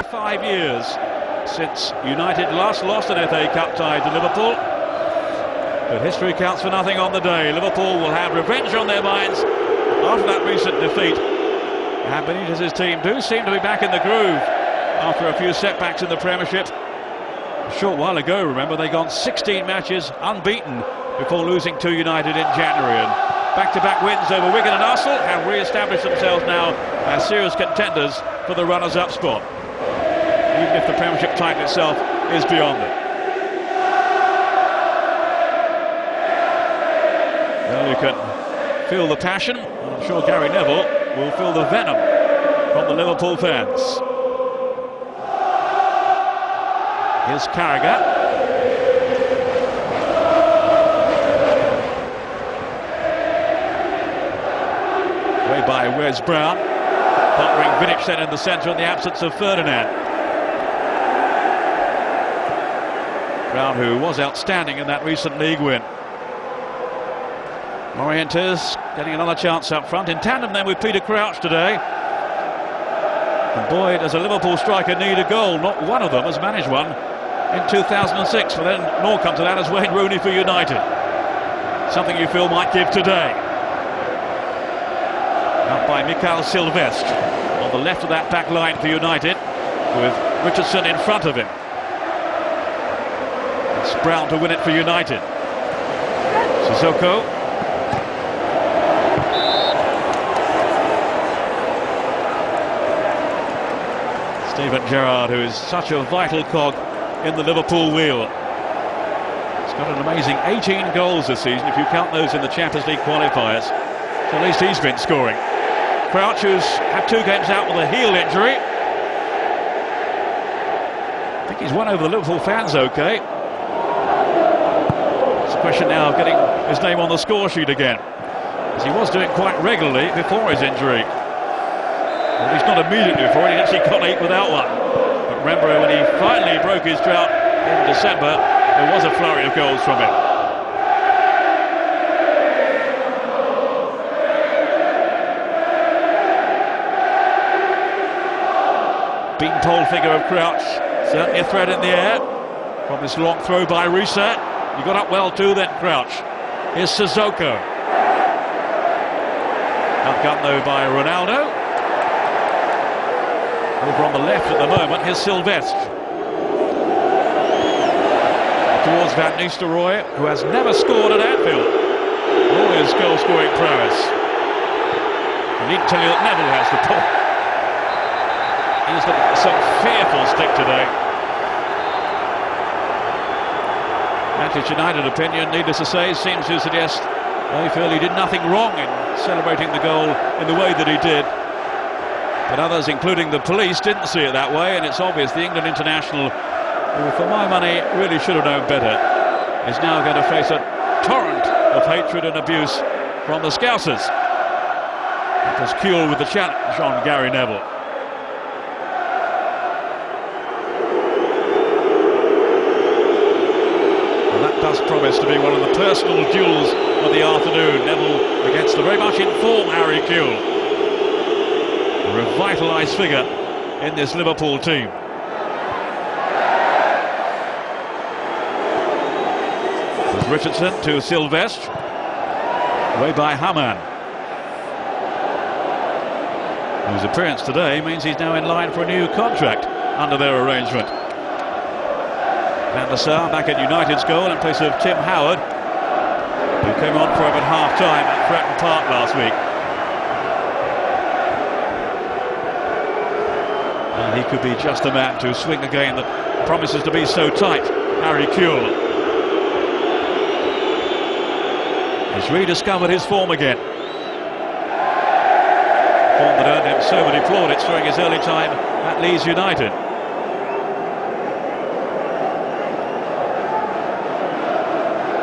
25 years since United last lost an FA Cup tie to Liverpool. But history counts for nothing on the day. Liverpool will have revenge on their minds after that recent defeat. And Benitez's team do seem to be back in the groove after a few setbacks in the Premiership. A short while ago, remember, they gone 16 matches unbeaten before losing to United in January. And back-to-back wins over Wigan and Arsenal have re-established themselves now as serious contenders for the runners-up spot, even if the Premiership title itself is beyond them. Well, you can feel the passion, and I'm sure Gary Neville will feel the venom from the Liverpool fans. Here's Carragher. Way by Wes Brown. Buttering Vidic then in the centre in the absence of Ferdinand. Brown, who was outstanding in that recent league win. Morientes getting another chance up front, in tandem then with Peter Crouch today. And boy, does a Liverpool striker need a goal. Not one of them has managed one in 2006, but then nor come to that as Wayne Rooney for United. Something you feel might give today. Out by Mikael Silvestre on the left of that back line for United, with Richardson in front of him. It's Brown to win it for United. Sissoko. Steven Gerrard, who is such a vital cog in the Liverpool wheel. He's got an amazing 18 goals this season, if you count those in the Champions League qualifiers. So at least he's been scoring. Crouch, who's had 2 games out with a heel injury. I think he's won over the Liverpool fans okay. It's a question now of getting his name on the score sheet again, as he was doing quite regularly before his injury. Well, he's not immediately before it, he actually got 8 without one. But remember, when he finally broke his drought in December, there was a flurry of goals from him. Bean-pole figure of Crouch, certainly a threat in the air from this long throw by Reset. He got up well too then, Crouch. Here's Sissoko. Outgun though by Ronaldo. Over on the left at the moment, here's Silvestre. Towards Van Nistelrooy, who has never scored at Anfield. All his goal-scoring prowess. I need to tell you that Neville has the ball. He's got some fearful stick today. Manchester United opinion, needless to say, seems to suggest they feel he did nothing wrong in celebrating the goal in the way that he did. But others, including the police, didn't see it that way, and it's obvious the England international, who for my money really should have known better, is now going to face a torrent of hatred and abuse from the Scousers. It was Kuehl with the challenge on Gary Neville. And that does promise to be one of the personal duels of the afternoon. Neville against the very much in form Harry Kuehl. A revitalised figure in this Liverpool team. There's Richardson to Silvestre. Away by Hamann, whose appearance today means he's now in line for a new contract under their arrangement. Van der Sar back at United's goal in place of Tim Howard, who came on for him at half-time at Fratton Park last week. And he could be just the man to swing a game that promises to be so tight. Harry Kuehl. He's rediscovered his form again. Form that earned him so many plaudits during his early time at Leeds United.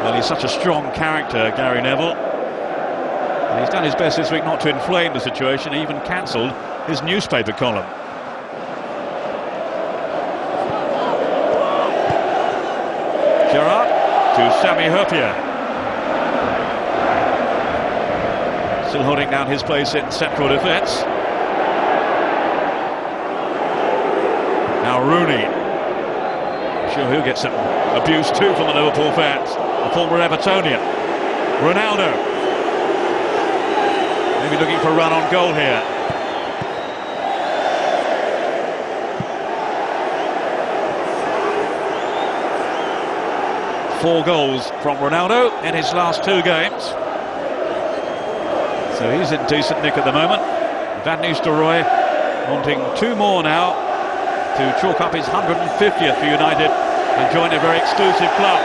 Well, he's such a strong character, Gary Neville. And he's done his best this week not to inflame the situation. He even cancelled his newspaper column. Gerrard to Sami Hyypiä. Still holding down his place in central defence. Now Rooney. I'm sure he'll get some abuse too from the Liverpool fans. The former Evertonian. Ronaldo. Maybe looking for a run on goal here. Four goals from Ronaldo in his last 2 games. So he's in decent nick at the moment. Van Nistelrooy wanting 2 more now to chalk up his 150th for United and join a very exclusive club.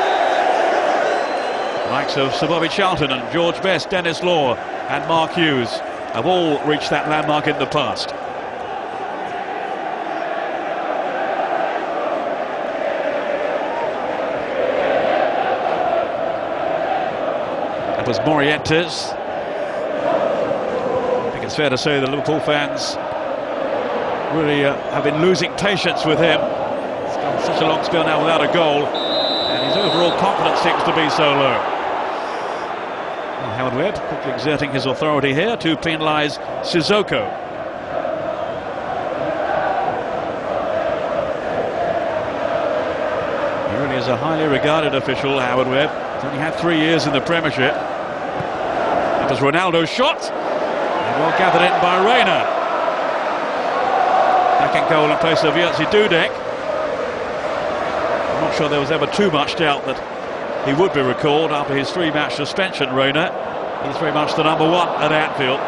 The likes of Sir Bobby Charlton and George Best, Dennis Law and Mark Hughes have all reached that landmark in the past. That was Morientes. I think it's fair to say the Liverpool fans really have been losing patience with him. It's gone such a long spell now without a goal, and his overall confidence seems to be so low. Well, Howard Webb quickly exerting his authority here to penalise Sissoko. He really is a highly regarded official, Howard Webb. He's only had 3 years in the Premiership. That was Ronaldo's shot, and well gathered in by Reina. Second goal in place of Jerzy Dudek. I'm not sure there was ever too much doubt that he would be recalled after his 3-match suspension, Reina. He's very much the number 1 at Anfield,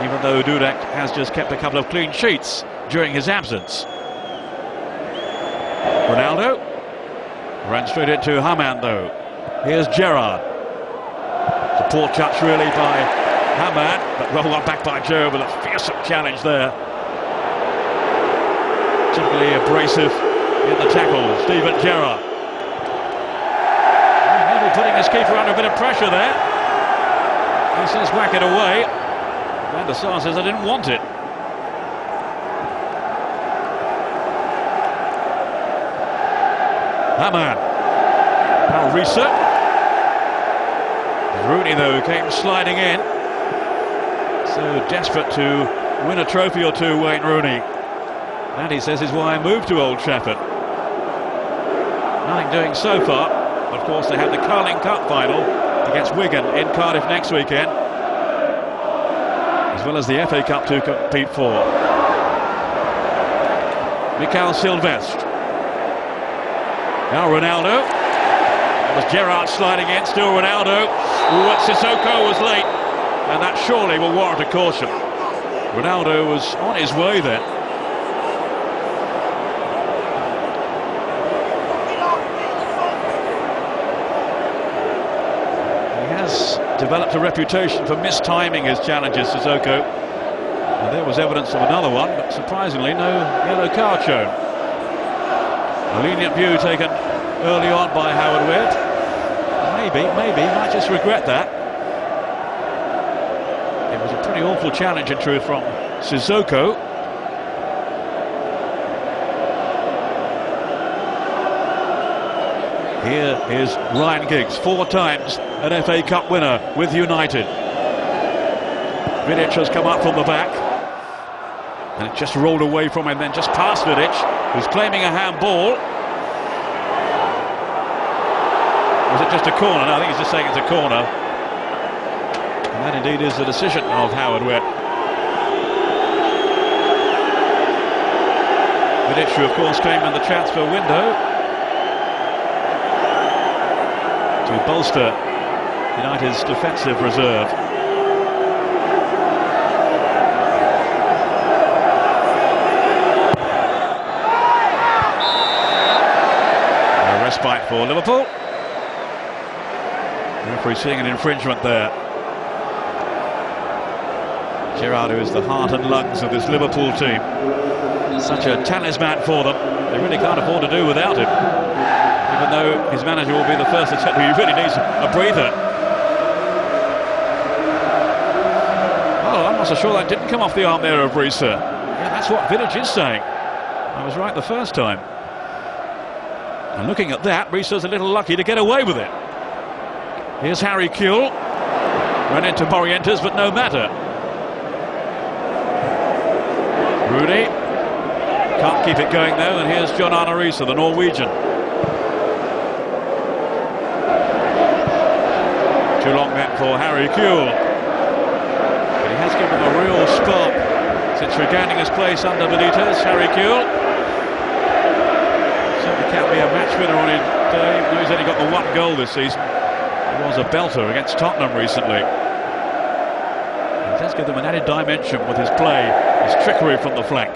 even though Dudek has just kept a couple of clean sheets during his absence. Ronaldo ran straight into Hamann though. Here's Gerrard. The poor touch really by Hamann, but rolled up back by Joe with a fearsome challenge there. Typically abrasive in the tackle, Steven Gerrard. Nearly putting his keeper under a bit of pressure there. He says whack it away. Van der Sar says I didn't want it. Hamann. Now Cisse. Rooney though came sliding in. So desperate to win a trophy or two, Wayne Rooney. And he says is why I moved to Old Trafford. Nothing doing so far. Of course, they have the Carling Cup final against Wigan in Cardiff next weekend, as well as the FA Cup to compete for. Mikael Silvestre. Now Ronaldo. That was Gerrard sliding in, still Ronaldo. Sissoko was late, and that surely will warrant a caution. Ronaldo was on his way then. Developed a reputation for mistiming his challenges, Sissoko. And there was evidence of another one, but surprisingly no yellow card shown. A lenient view taken early on by Howard Webb. Maybe, he might just regret that. It was a pretty awful challenge in truth from Sissoko. Here is Ryan Giggs, 4 times an FA Cup winner with United. Vidic has come up from the back, and it just rolled away from him, then just past Vidic, who's claiming a handball. Was it just a corner? No, I think he's just saying it's a corner. And that indeed is the decision of Howard Webb. Vidic, who of course came in the transfer window to bolster United's defensive reserve. A respite for Liverpool. The referee seeing an infringement there. Gerrard, who is the heart and lungs of this Liverpool team, such a talisman for them, they really can't afford to do without him. Even though his manager will be the first to tell you he really needs a breather. Oh, I'm not so sure that didn't come off the arm there of Cisse. Yeah, that's what Vidic is saying. I was right the first time. And looking at that, Risse's a little lucky to get away with it. Here's Harry Kewell. Ran into Morientes, but no matter. Rooney. Can't keep it going though, and here's John Arne Riise, the Norwegian. Too long net for Harry Kewell. But he has given him a real spark since regaining his place under Benitez. Harry Kewell certainly can't be a match winner on his day. He's only got the one goal this season. He was a belter against Tottenham recently. He does give them an added dimension with his play, his trickery from the flank.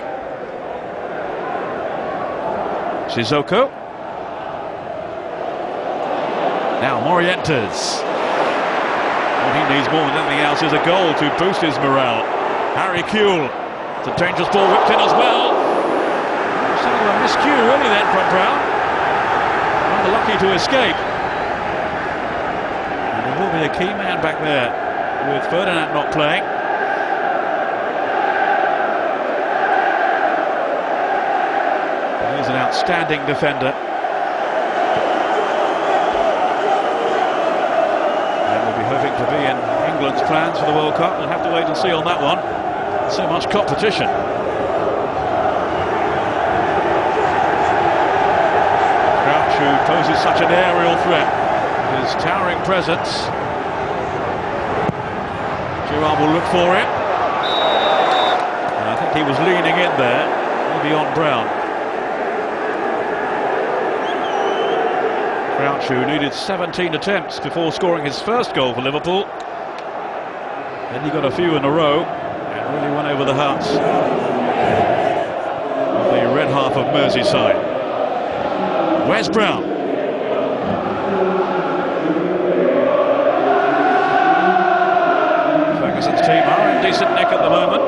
Sissoko. Now Morientes. What he needs more than anything else is a goal to boost his morale. Harry Kewell. It's a dangerous ball whipped in as well. Something of a miscue really then from Brown. Rather lucky to escape. And he will be a key man back there with Ferdinand not playing. He's an outstanding defender. And we'll be hoping to be in England's plans for the World Cup. We'll have to wait and see on that one. So much competition. Crouch, who poses such an aerial threat, his towering presence. Gerrard will look for it. And I think he was leaning in there, maybe on Brown. Crouch, who needed 17 attempts before scoring his first goal for Liverpool. Then he got a few in a row and really went over the hearts of the red half of Merseyside. Where's Brown? Ferguson's team are in decent nick at the moment.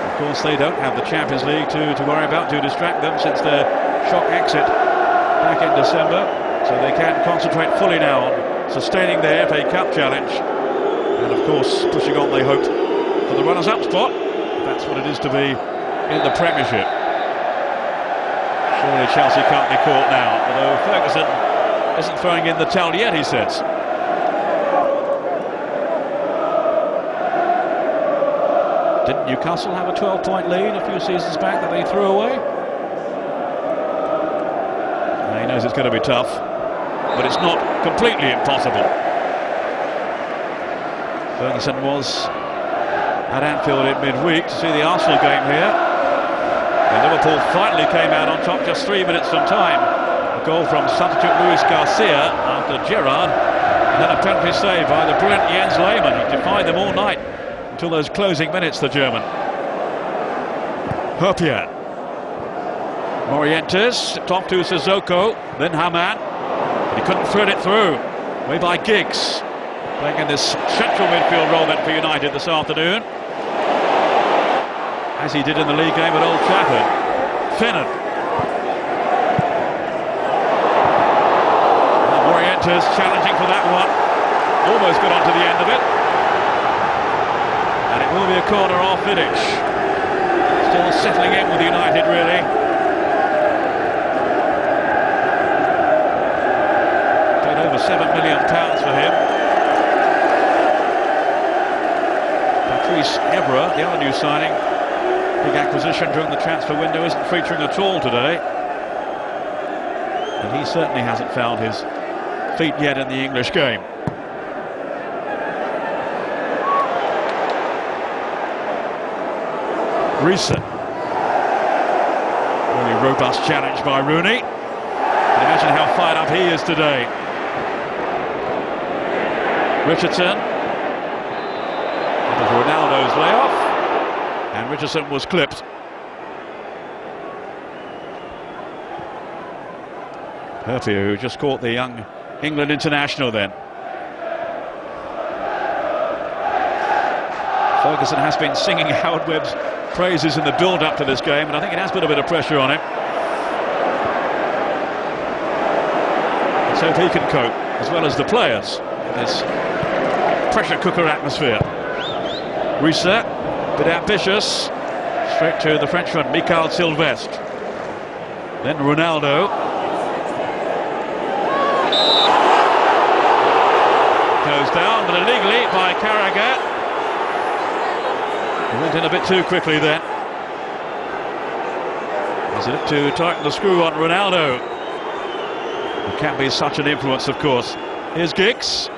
Of course, they don't have the Champions League to worry about, to distract them since their shock exit back in December, so they can concentrate fully now on sustaining their FA Cup challenge and of course pushing on, they hope, for the runners-up spot. That's what it is to be in the Premiership. Surely Chelsea can't be caught now, although Ferguson isn't throwing in the towel yet, he says. Didn't Newcastle have a 12-point lead a few seasons back that they threw away? He knows it's going to be tough, but it's not completely impossible. Ferguson was at Anfield in midweek to see the Arsenal game here. And Liverpool finally came out on top just 3 minutes from time. A goal from substitute Luis Garcia after Gerrard, and then a penalty save by the brilliant Jens Lehmann. He defied them all night until those closing minutes, the German. Herpier. Morientes, slipped off to Sissoko, then Haman. He couldn't thread it through. Way by Giggs, playing in this central midfield role then for United this afternoon, as he did in the league game at Old Trafford. Finnan. Morientes challenging for that one. Almost got onto the end of it. And it will be a corner off Vidic. Still settling in with United, really. Over £7 million for him. Patrice Evra, the other new signing, big acquisition during the transfer window, isn't featuring at all today. And he certainly hasn't found his feet yet in the English game. Riise. Really robust challenge by Rooney. Imagine how fired up he is today. Richardson. That was Ronaldo's layoff, and Richardson was clipped. Herpier, who just caught the young England international then. Ferguson has been singing Howard Webb's praises in the build-up to this game, and I think it has put a bit of pressure on him. Let's hope he can cope, as well as the players, in this pressure cooker atmosphere. Riise, a bit ambitious, straight to the Frenchman, Michael Sylvestre. Then Ronaldo. Goes down, but illegally by Carragher. He went in a bit too quickly then. Is it to tighten the screw on Ronaldo? Who can be such an influence, of course. Here's Giggs.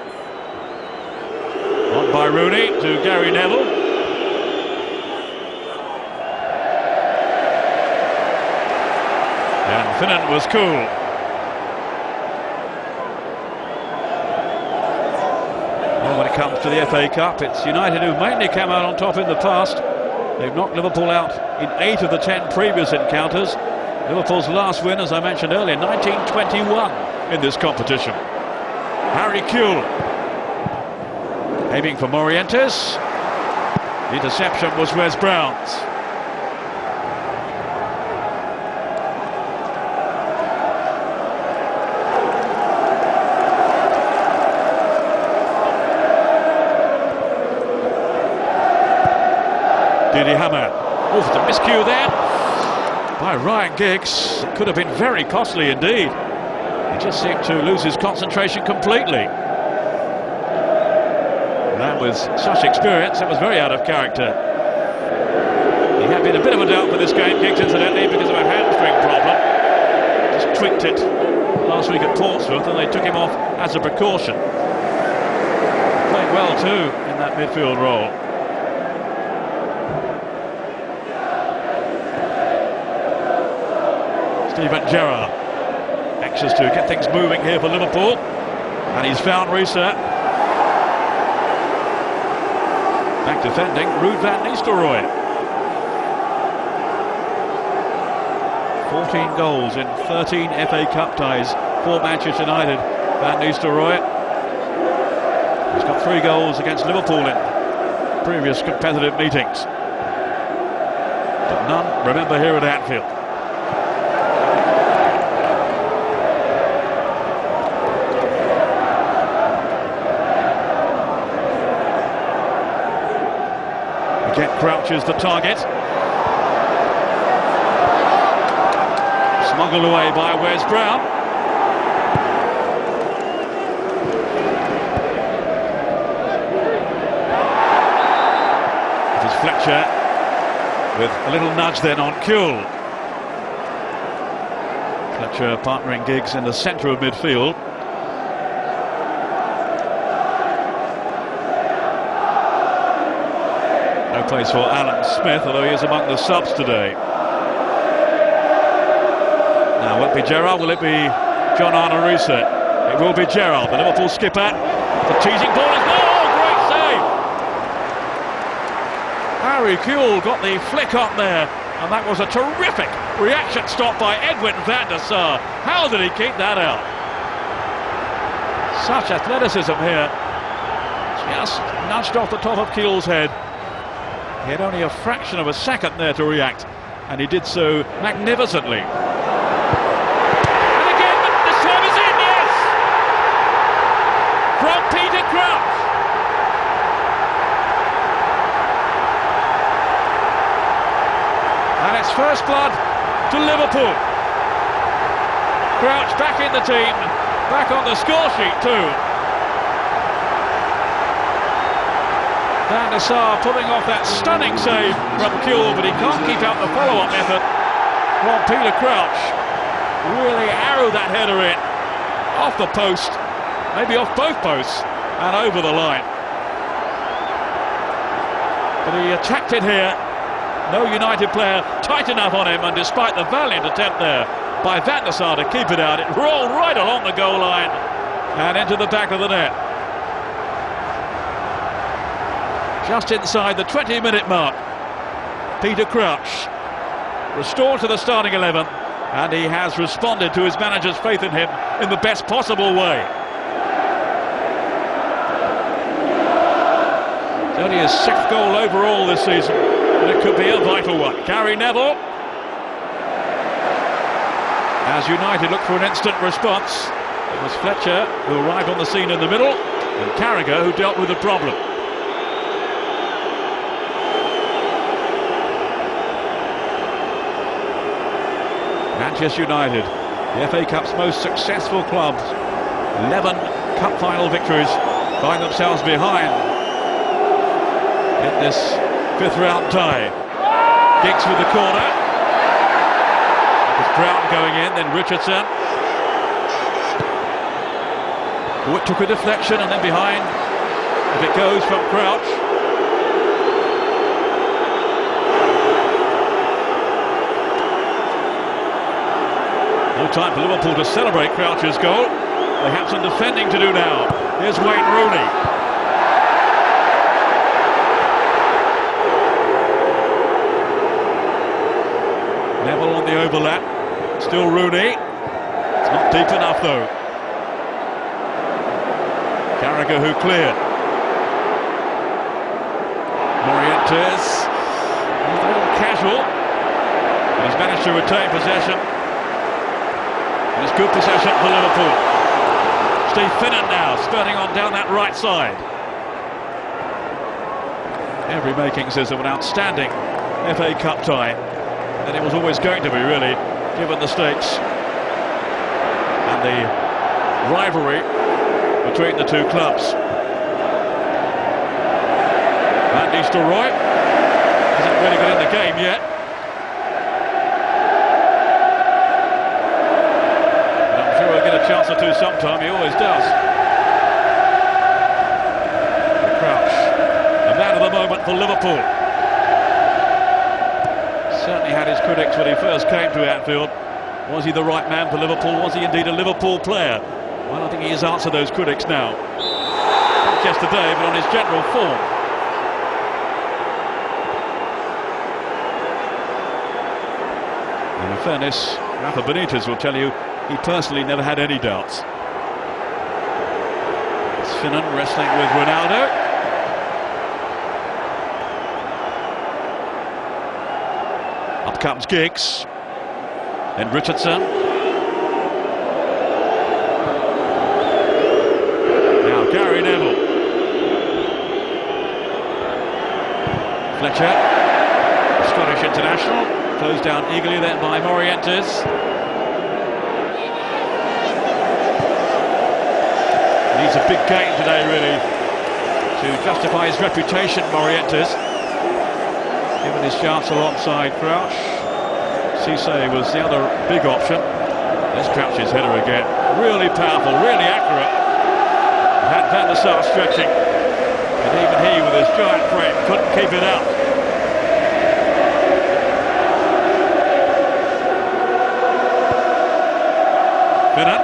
On by Rooney to Gary Neville. And Finnan was cool. Well, when it comes to the FA Cup, it's United who've mainly come out on top in the past. They've knocked Liverpool out in 8 of the 10 previous encounters. Liverpool's last win, as I mentioned earlier, 1921 in this competition. Harry Kewell aiming for Morientes. The interception was Wes Brown's. Didi Hammer. Oh, the miscue there by Ryan Giggs. It could have been very costly indeed. He just seemed to lose his concentration completely. And with such experience, it was very out of character. He had been a bit of a doubt for this game, Giggs, incidentally, because of a hamstring problem. Just tweaked it last week at Portsmouth, and they took him off as a precaution. Playing well too in that midfield role. Steven Gerrard, anxious to get things moving here for Liverpool, and he's found Cisse. Back defending, Ruud van Nistelrooy. 14 goals in 13 FA Cup ties for Manchester United. Van Nistelrooy. He's got 3 goals against Liverpool in previous competitive meetings, but none, remember, here at Anfield. Again, Crouch is the target. Smuggled away by Wes Brown. It is Fletcher with a little nudge then on Kewell. Fletcher partnering Giggs in the centre of midfield. No place for Alan Smith, although he is among the subs today. Now, will it be Gerrard? Will it be John Arne Riise? It will be Gerrard, the Liverpool skipper. The teasing ball is there. Oh, great save! Harry Kewell got the flick up there, and that was a terrific reaction stop by Edwin van der Sar. How did he keep that out? Such athleticism here. Just nudged off the top of Kewell's head. He had only a fraction of a second there to react, and he did so magnificently. And again, this time is in, yes! From Peter Crouch. And it's first blood to Liverpool. Crouch back in the team, back on the score sheet too. Van der Sar pulling off that stunning save from Kewell, but he can't keep out the follow-up effort from Peter Crouch. Really arrowed that header in, off the post, maybe off both posts, and over the line. But he attacked it here. No United player tight enough on him, and despite the valiant attempt there by Van der Sar to keep it out, it rolled right along the goal line and into the back of the net. Just inside the 20-minute mark, Peter Crouch restored to the starting 11, and he has responded to his manager's faith in him in the best possible way. It's only his 6th goal overall this season, and it could be a vital one. Gary Neville, as United look for an instant response. It was Fletcher who arrived on the scene in the middle, and Carragher who dealt with the problem. Manchester United, the FA Cup's most successful clubs, 11 cup final victories, find themselves behind in this 5th round tie. Giggs with the corner. It's Brown going in, then Richardson. Oh, it took a deflection and then behind. If it goes from Crouch. No time for Liverpool to celebrate Crouch's goal. They have some defending to do now. Here's Wayne Rooney. Neville on the overlap. Still Rooney. It's not deep enough though. Carragher who cleared. Morientes. He's a little casual. But he's managed to retain possession. And it's good possession for Liverpool. Steve Finnan now spurting on down that right side. Every makings is of an outstanding FA Cup tie. And it was always going to be, really, given the stakes and the rivalry between the two clubs. Van Nistelrooy hasn't really got in the game yet. And I'm sure he'll get a chance or two sometime, he always does. Crouch, a man of the moment for Liverpool. Certainly had his critics when he first came to Anfield. Was he the right man for Liverpool? Was he indeed a Liverpool player? Well, I think he has answered those critics now. Not just today, but on his general form. And in fairness, Rafa Benitez will tell you he personally never had any doubts. It's Finnan wrestling with Ronaldo. Up comes Giggs. Then Richardson. Now Gary Neville. Fletcher, the Scottish international, closed down eagerly then by Morientes. Needs a big game today, really, to justify his reputation, Morientes. Given his chance alongside Crouch. Cisse was the other big option. There's Crouch's header again. Really powerful, really accurate. Had Van der Sar stretching. And even he, with his giant frame, couldn't keep it out. Finnan.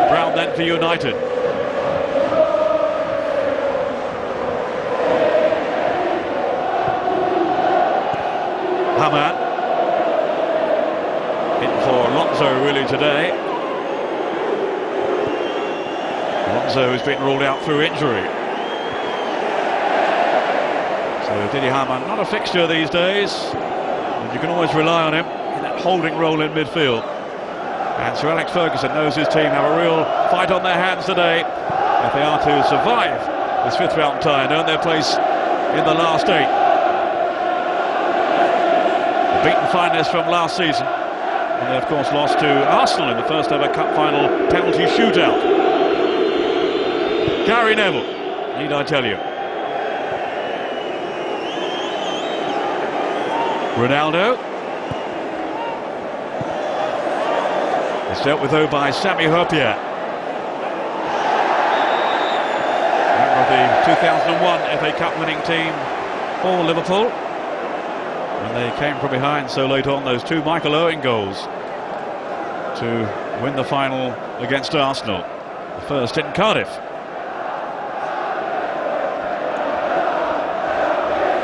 Brown then for United. Hamann. In for Alonso really today. Alonso has been ruled out through injury. So Didi Hamann, not a fixture these days. And you can always rely on him in that holding role in midfield. And Sir Alex Ferguson knows his team have a real fight on their hands today if they are to survive this fifth round tie and earn their place in the last eight. Beaten finalists from last season, and they of course lost to Arsenal in the first ever cup final penalty shootout. Gary Neville, need I tell you. Ronaldo. It's dealt with though by Sami Hyypiä. Member of the 2001 FA Cup winning team for Liverpool. And they came from behind so late on, those two Michael Owen goals, to win the final against Arsenal, the first in Cardiff.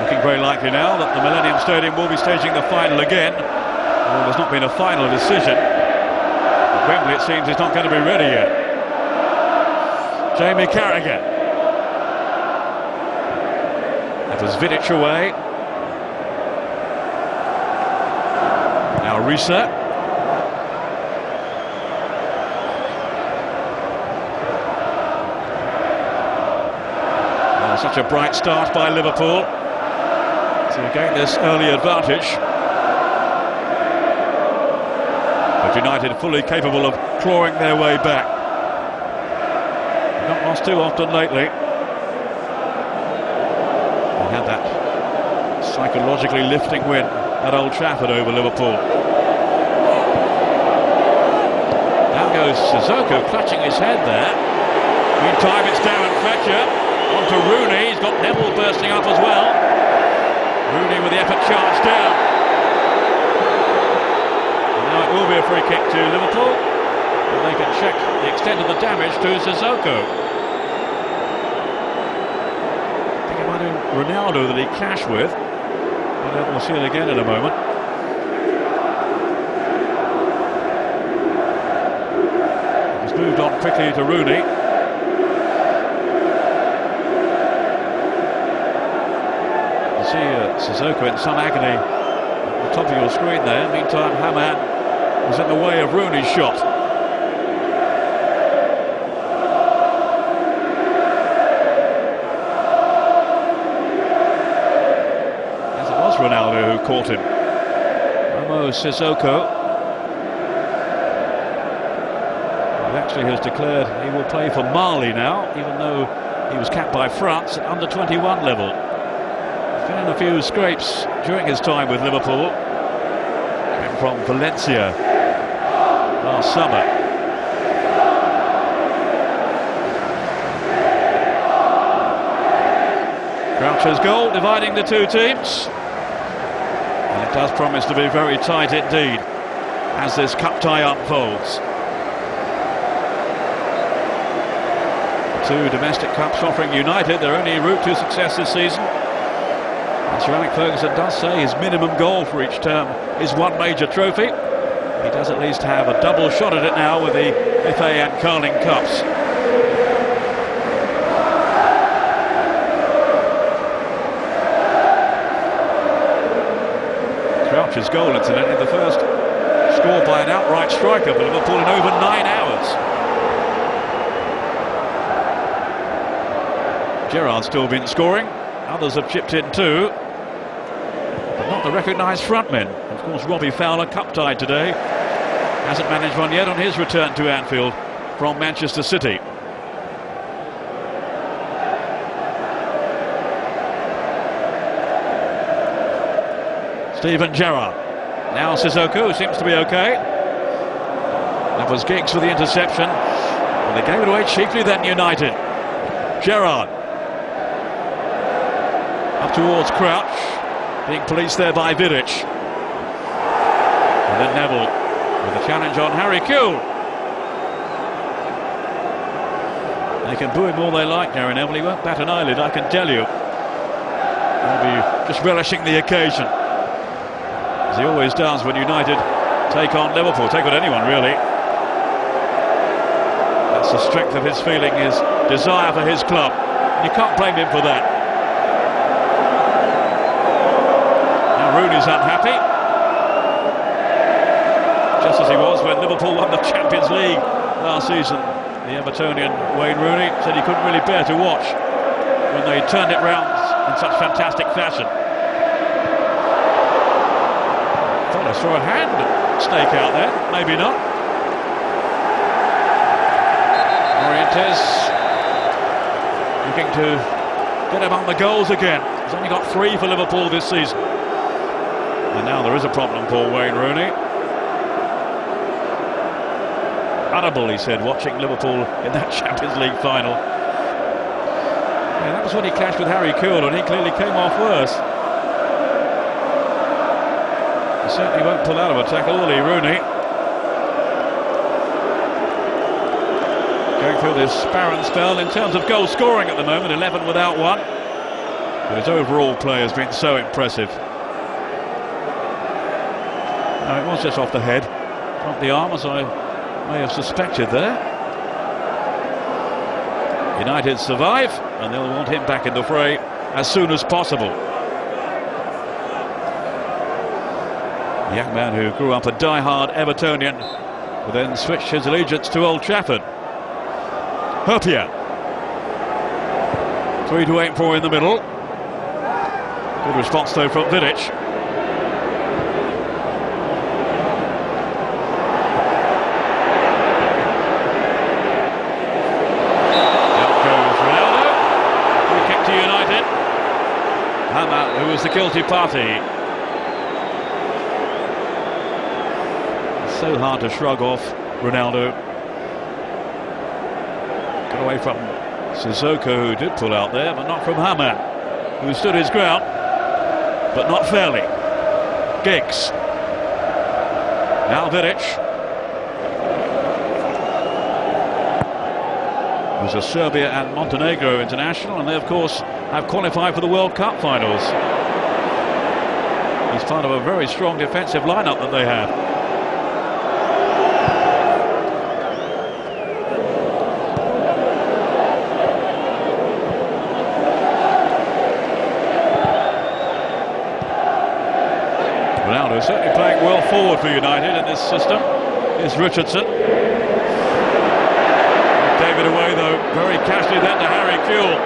Looking very likely now that the Millennium Stadium will be staging the final again. Well, there's not been a final decision. At Wembley it seems it's not going to be ready yet. Jamie Carragher. That was Vidic away. Now Cisse. Well, such a bright start by Liverpool to gain this early advantage. But United fully capable of clawing their way back. Not lost too often lately. They had that psychologically lifting win at Old Trafford over Liverpool. goes Sissoko, clutching his head there. Meantime, it's Darren Fletcher. On to Rooney. He's got Neville bursting up as well. Rooney with the effort charged down. And now it will be a free kick to Liverpool. And they can check the extent of the damage to Sissoko. I think it might have been Ronaldo that he clashed with. But we'll see it again in a moment. He's moved on quickly to Rooney. You see Sissoko in some agony at the top of your screen there. Meantime, Hammad was in the way of Rooney's shot. As it was Ronaldo who caught him. Sissoko actually has declared he will play for Mali now, even though he was capped by France at under 21 level. He's been in a few scrapes during his time with Liverpool. Came from Valencia last summer. Croucher's goal dividing the two teams. And it does promise to be very tight indeed as this cup tie unfolds. Two domestic cups offering United their only route to success this season. And Sir Alex Ferguson does say his minimum goal for each term is one major trophy. He does at least have a double shot at it now with the FA and Carling Cups. Croucher's goal, incidentally, the first scored by an outright striker for Liverpool in over 9 hours. Gerrard's still been scoring, others have chipped in too, but not the recognised frontmen. Of course, Robbie Fowler, cup-tied today, hasn't managed one yet on his return to Anfield from Manchester City. Steven Gerrard. Now Sissoko seems to be okay. That was Giggs for the interception. But they gave it away cheaply then, United. Gerrard. Up towards Crouch. Being policed there by Vidic. And then Neville with a challenge on Harry Kewell. They can boo him all they like, Gary Neville. He won't bat an eyelid, I can tell you. He'll be just relishing the occasion, as he always does when United take on Liverpool, take on anyone really. That's the strength of his feeling, his desire for his club. And you can't blame him for that. Now Rooney's unhappy, just as he was when Liverpool won the Champions League last season. The Evertonian Wayne Rooney said he couldn't really bear to watch when they turned it round in such fantastic fashion. I saw a hand snake out there, maybe not. Morientes looking to get among the goals again. He's only got 3 for Liverpool this season. And now there is a problem for Wayne Rooney. Audible, he said, watching Liverpool in that Champions League final. Yeah, that was when he clashed with Harry Kewell, and he clearly came off worse. Certainly won't pull out of a tackle, will he, Rooney? Going through this barren spell in terms of goal scoring at the moment, 11 without one. But his overall play has been so impressive. No, it was just off the head, not the arm, as I may have suspected there. United survive, and they'll want him back in the fray as soon as possible. The young man who grew up a die-hard Evertonian, who then switched his allegiance to Old Trafford. Herpia. 3 to aim for in the middle. Good response though from Vidic. Out goes Ronaldo. Free kick to United. Hammad, who was the guilty party. So hard to shrug off Ronaldo. away from Sissoko, who did pull out there, but not from Hamann, who stood his ground, but not fairly. Giggs. Now Vidic. Was a Serbia and Montenegro international, and they of course have qualified for the World Cup finals. He's part of a very strong defensive lineup that they have. Ronaldo certainly playing well forward for United in this system. Here's Richardson. David away though, very casually then to Harry Kewell.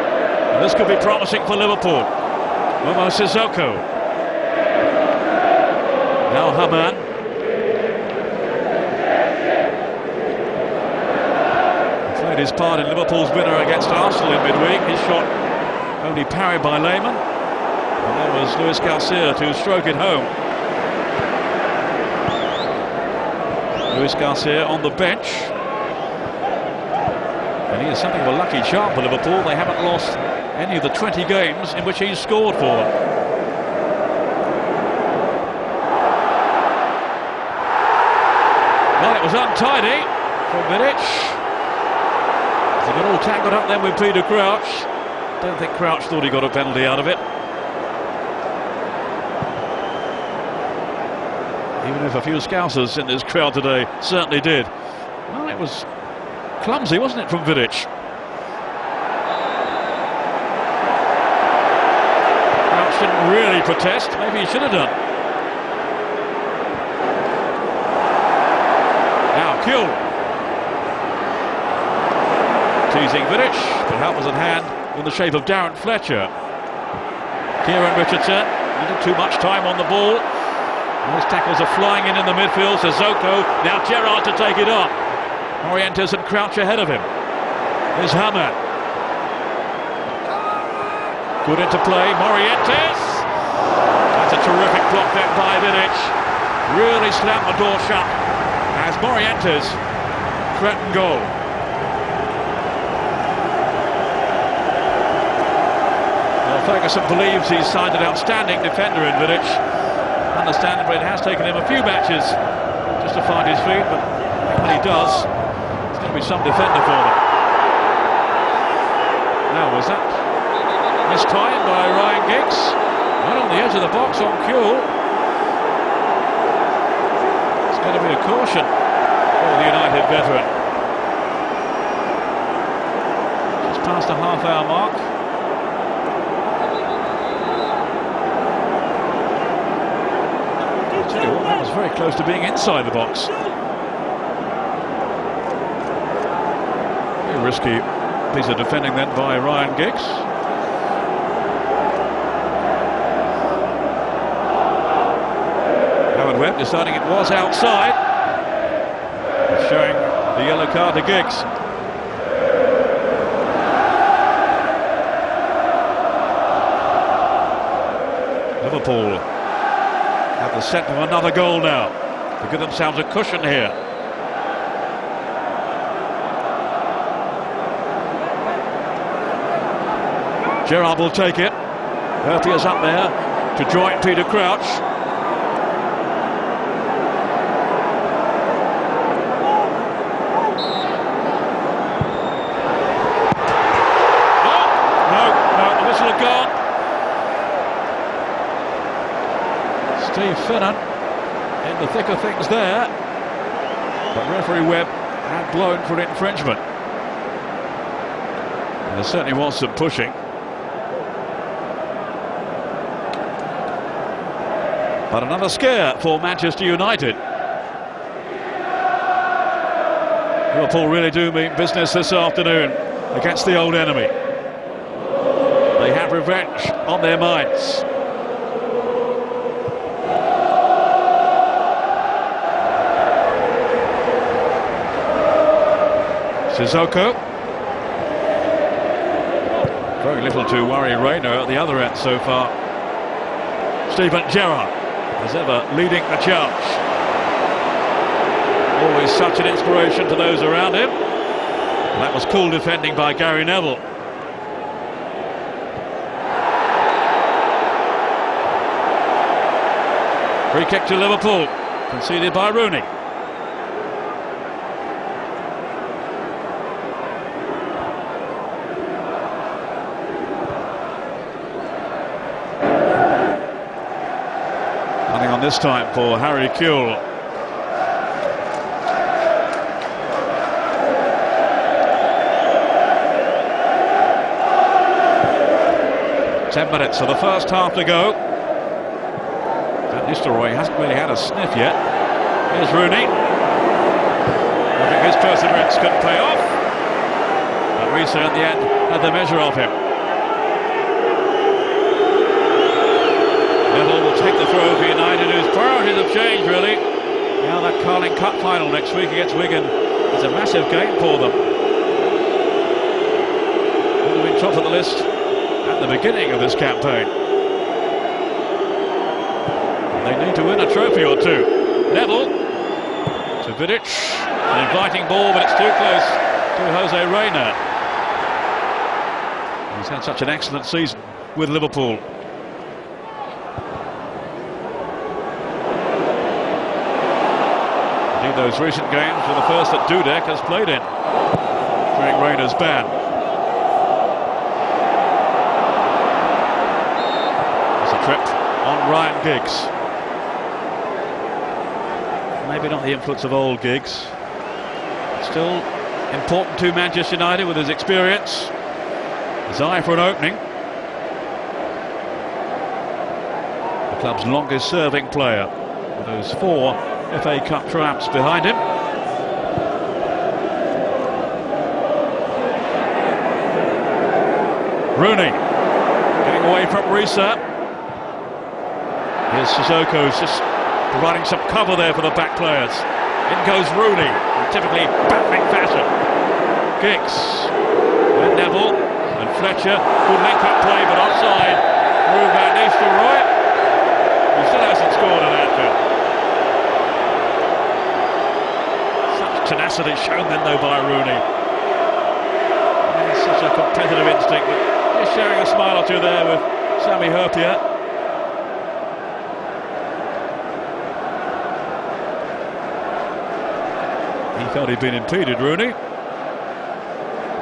And this could be promising for Liverpool. Momo Sissoko. Now Hamann. Played his part in Liverpool's winner against Arsenal in midweek. His shot only parried by Lehmann. And there was Luis Garcia to stroke it home. Luis Garcia on the bench. And he is something of a lucky charm for Liverpool. They haven't lost any of the 20 games in which he's scored for them. Well, it was untidy from Vidic. They got all tangled up then with Peter Crouch. Don't think Crouch thought he got a penalty out of it. Even if a few Scousers in this crowd today certainly did. Well, it was clumsy, wasn't it, from Vidic? Crouch didn't really protest. Maybe he should have done. Now Kewell. Teasing Vidic, but help was at hand in the shape of Darren Fletcher. Kieran Richardson, a little too much time on the ball. Those tackles are flying in the midfield. Sissoko, now Gerrard to take it up. Morientes and Crouch ahead of him. Here's Hamann. Good into play, Morientes. That's a terrific block there by Vidic. Really slammed the door shut as Morientes threatened goal. Well, Ferguson believes he's signed an outstanding defender in Vidic. Understandably, it has taken him a few matches just to find his feet, but when he does, it's going to be some defender for them. Now, was that mistimed by Ryan Giggs? Right on the edge of the box on Kewell. It's going to be a caution for the United veteran. Just past the half-hour mark. That was very close to being inside the box. Very risky piece of defending then by Ryan Giggs. Howard Webb deciding it was outside, showing the yellow card to Giggs. Liverpool have the set of another goal now to give themselves a cushion here. Gerrard will take it. Murphy is up there to join Peter Crouch. No, the whistle had gone. Steve Finnan in the thick of things there, but referee Webb had blown for an infringement. And there certainly was some pushing. But another scare for Manchester United. Liverpool really do mean business this afternoon against the old enemy. They have revenge on their minds. Sissoko. Very little to worry Reina at the other end so far. Steven Gerrard, as ever, leading the charge. Always such an inspiration to those around him. That was cool defending by Gary Neville. Free kick to Liverpool, conceded by Rooney. Nothing on this time for Harry Kewell. Ten minutes of the first half to go. Van Nistelrooy hasn't really had a sniff yet. Here's Rooney. I think his perseverance couldn't pay off. But Cisse in the end had the measure of him. Neville will take the throw for United, whose priorities have changed really. Now that Carling Cup final next week against Wigan is a massive game for them. Would have been top of the list at the beginning of this campaign. They need to win a trophy or two. Neville to Vidic, an inviting ball, but it's too close to Jose Reina. He's had such an excellent season with Liverpool. Indeed, those recent games were the first that Dudek has played in during Reina's ban. Trip on Ryan Giggs. Maybe not the influence of old Giggs. Still important to Manchester United with his experience, his eye for an opening. The club's longest serving player, with those 4 FA Cup triumphs behind him. Rooney getting away from Cisse. Here's Sissoko's just providing some cover there for the back players. In goes Rooney, in typically battling fashion. Giggs, and Neville, and Fletcher. Good link-up play, but offside. Van Nistelrooy, who still hasn't scored an Anfield. Such tenacity shown then, though, by Rooney. Such a competitive instinct, but just sharing a smile or two there with Sami Hyypiä. He felt he'd been impeded, Rooney.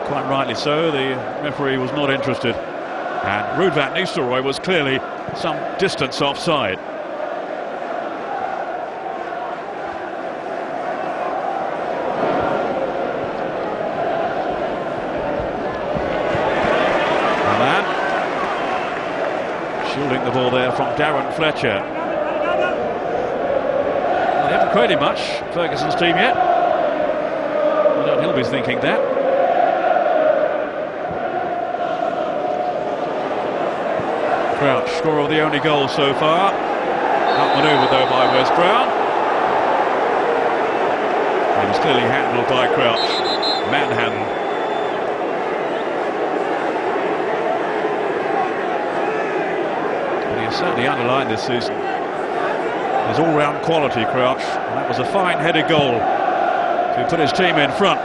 Quite rightly so, the referee was not interested. And Van Nistelrooy was clearly some distance offside. And then, shielding the ball there from Darren Fletcher. Well, they haven't created much, Ferguson's team yet. He'll be thinking that. Crouch, scorer of the only goal so far. Outmanoeuvred though by Wes Brown. He was clearly handled by Crouch. Manhandled. And he has certainly underlined this season his all-round quality, Crouch. And that was a fine headed goal to put his team in front.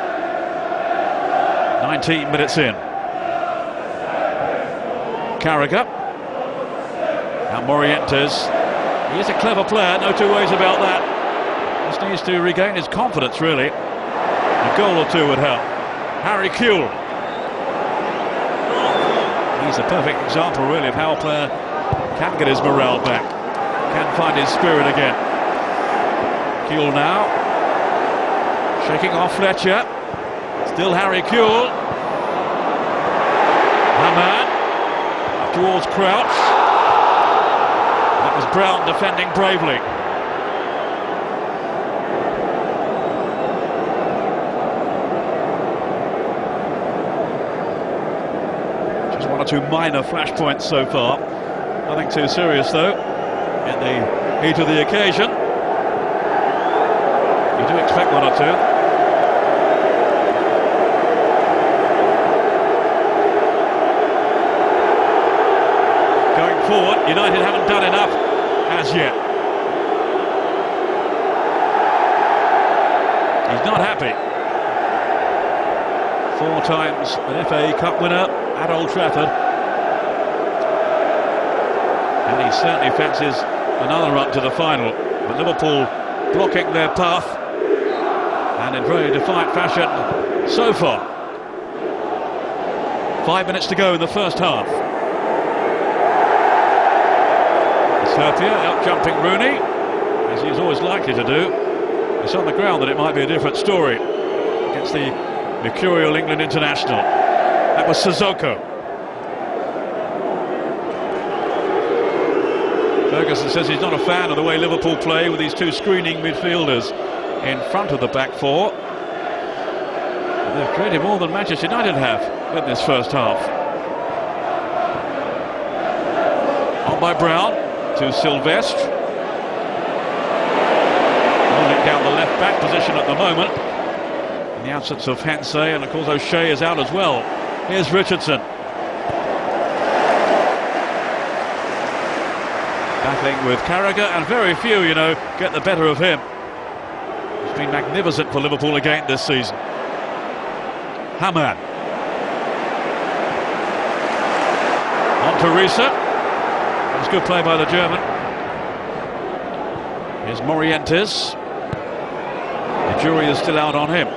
19 minutes in. Carragher. Now Morientes. He is a clever player, no two ways about that. Just needs to regain his confidence, really. A goal or two would help. Harry Kewell. He's a perfect example, really, of how a player can get his morale back, can find his spirit again. Kewell now. Shaking off Fletcher. Still Harry Kewell. Hamann up towards Crouch. That was Brown defending bravely. Just 1 or 2 minor flashpoints so far. Nothing too serious though in the heat of the occasion. You do expect 1 or 2. Going forward, United haven't done enough as yet. He's not happy. 4 times an FA Cup winner at Old Trafford. And he certainly fancies another run to the final. But Liverpool blocking their path, and in very defiant fashion so far. 5 minutes to go in the first half. Serpia out jumping Rooney, as he's always likely to do. It's on the ground that it might be a different story against the mercurial England international. That was Sissoko. Ferguson says he's not a fan of the way Liverpool play with these 2 screening midfielders in front of the back 4. But they've created more than Manchester United have in this first half. On by Brown to Silvestre. Holding down the left back position at the moment. In the absence of Hensey, and of course O'Shea is out as well. Here's Richardson. Battling with Carragher, and very few, you know, get the better of him. It's been magnificent for Liverpool again this season. Hamann. On to Cisse. It was good play by the German. Here's Morientes. The jury is still out on him.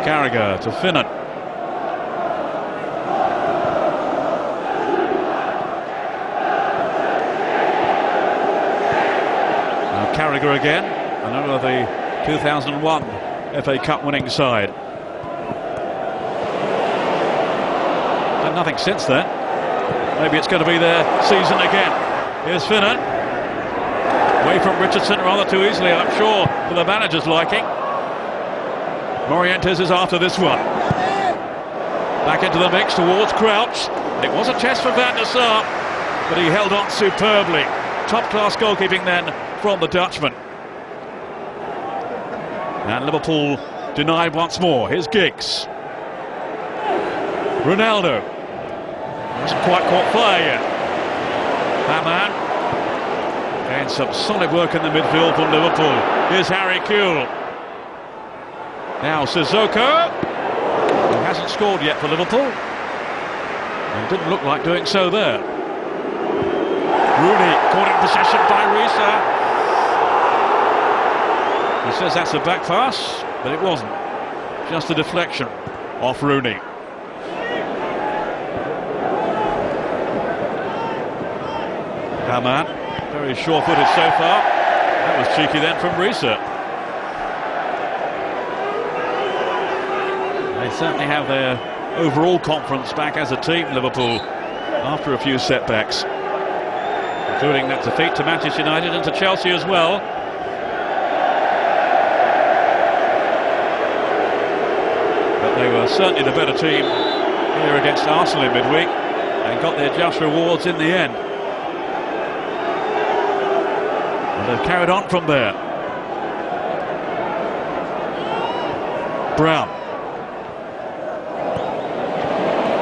Carragher to Finnan. Now Carragher again, another of the 2001 FA Cup winning side. Done nothing since then. Maybe it's going to be their season again. Here's Finnan. Away from Richardson rather too easily, I'm sure, for the manager's liking. Morientes is after this one. Back into the mix towards Crouch. It was a test for Van der Sar, but he held on superbly. Top-class goalkeeping then from the Dutchman. And Liverpool denied once more. Here's Giggs. Ronaldo. Hasn't quite caught fire yet. Hamann. And some solid work in the midfield from Liverpool. Here's Harry Kewell. Now Sissoko, who hasn't scored yet for Liverpool, and didn't look like doing so there. Rooney caught in possession by Cisse. He says that's a back pass, but it wasn't. Just a deflection off Rooney. Hamann, very sure-footed so far. That was cheeky then from Cisse. They certainly have their overall confidence back as a team, Liverpool, after a few setbacks, including that defeat to Manchester United and to Chelsea as well. But they were certainly the better team here against Arsenal in midweek and got their just rewards in the end. And they've carried on from there. Brown.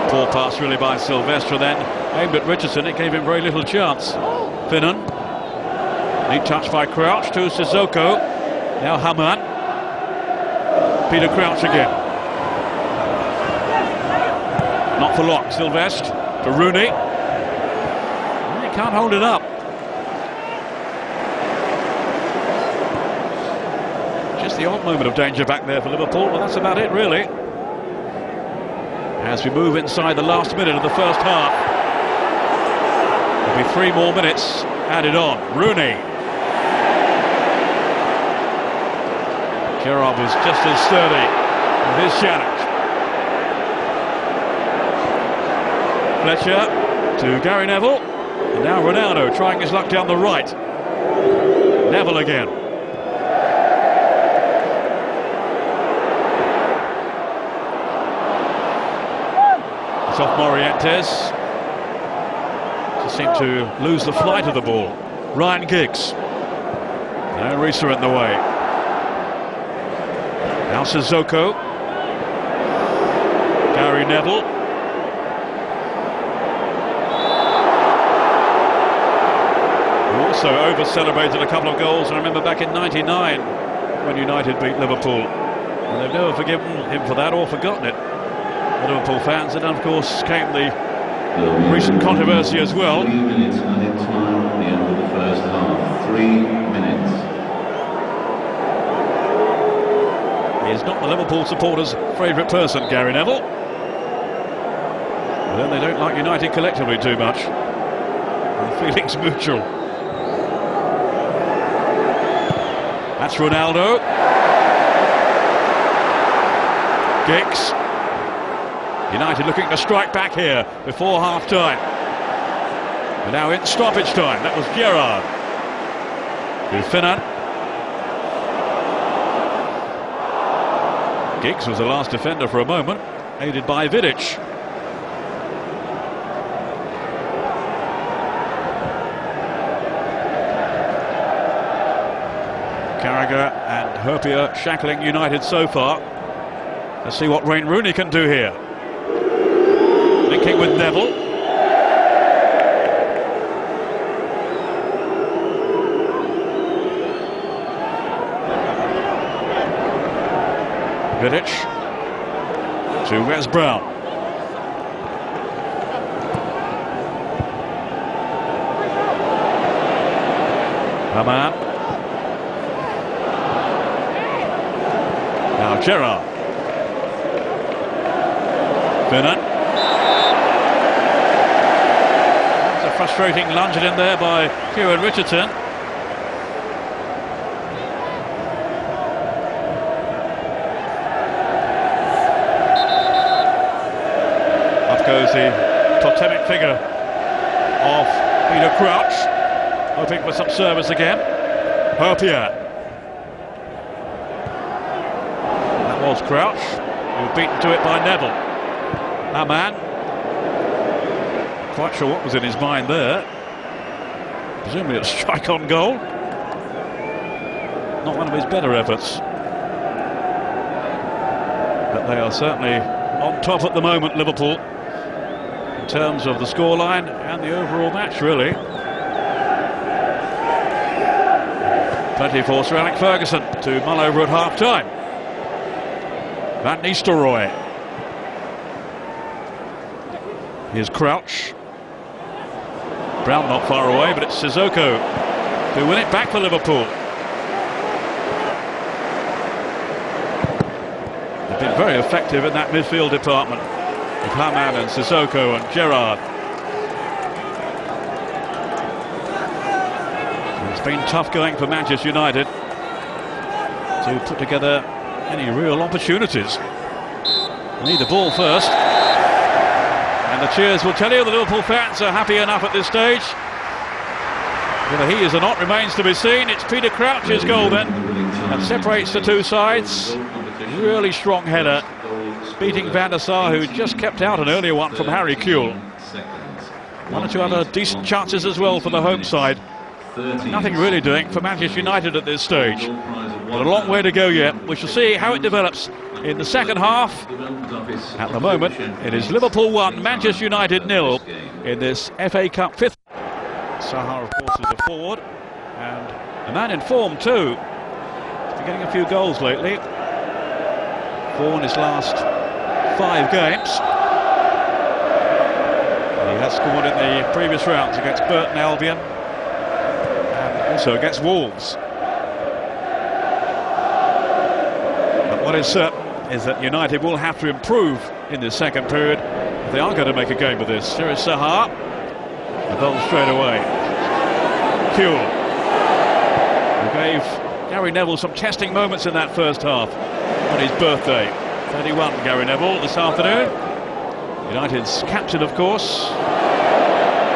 Poor pass really by Silvestre then, aimed at Richardson. It gave him very little chance. Finnan. Neat touch by Crouch to Sissoko. Now Hamann. Peter Crouch again. Not for long. Silvestre to Rooney. He can't hold it up. Just the odd moment of danger back there for Liverpool, but that's about it really. As we move inside the last minute of the first half. There'll be 3 more minutes added on. Rooney. Gerrard was just as sturdy with his challenge. Fletcher to Gary Neville. And now Ronaldo trying his luck down the right. Neville again. Off Morientes. Just seemed to lose the flight of the ball. Ryan Giggs. No, Cisse in the way. Now Sissoko. Gary Neville. Who also over-celebrated a couple of goals. I remember back in '99 when United beat Liverpool. And they've never forgiven him for that or forgotten it, the Liverpool fans. And of course came the recent controversy as well. 3 minutes added time at the end of the first half. 3 minutes. He's not the Liverpool supporters' favourite person, Gary Neville. But then they don't like United collectively too much. The feeling's mutual. That's Ronaldo. Giggs. United looking to strike back here before half-time. And now in stoppage time. That was Gerrard. To Finnan. Giggs was the last defender for a moment, aided by Vidic. Carragher and Herpier shackling United so far. Let's see what Rooney can do here. Linking with Neville. Vidic to Wes Brown. Haman. Now Gerrard. Finnan. That's a frustrating lunge in there by Kieran Richardson. Up goes the totemic figure of Peter Crouch, hoping for some service again. Herpier. That was Crouch, who was beaten to it by Neville. Haman. Quite sure what was in his mind there. Presumably a strike on goal. Not one of his better efforts. But they are certainly on top at the moment, Liverpool, in terms of the scoreline and the overall match, really. Plenty for Sir Alex Ferguson to mull over at half-time. Van Nistelrooy. Here's Crouch. Brown not far away, but it's Sissoko who win it back for Liverpool. They've been very effective in that midfield department with Haman and Sissoko and Gerrard. It's been tough going for Manchester United to put together any real opportunities. They need the ball first. And the cheers will tell you the Liverpool fans are happy enough at this stage. Whether he is or not remains to be seen. It's Peter Crouch's goal then that separates the two sides. Really strong header, beating Van der Sar, who just kept out an earlier one from Harry Kewell. One or two other decent chances as well for the home side. Nothing really doing for Manchester United at this stage. But a long way to go yet. We shall see how it develops in the second half. At the moment, it is Liverpool 1, Manchester United 0 in this FA Cup fifth. Saha, of course, is a forward and a man in form too. He's been getting a few goals lately. 4 in his last 5 games. He has scored in the previous rounds against Burton Albion and also against Wolves. But what is certain is that United will have to improve in this second period if they are going to make a game of this. Here is Saha. The goal straight away. Kewell, who gave Gary Neville some testing moments in that first half on his birthday. 31, Gary Neville, this afternoon. United's captain, of course,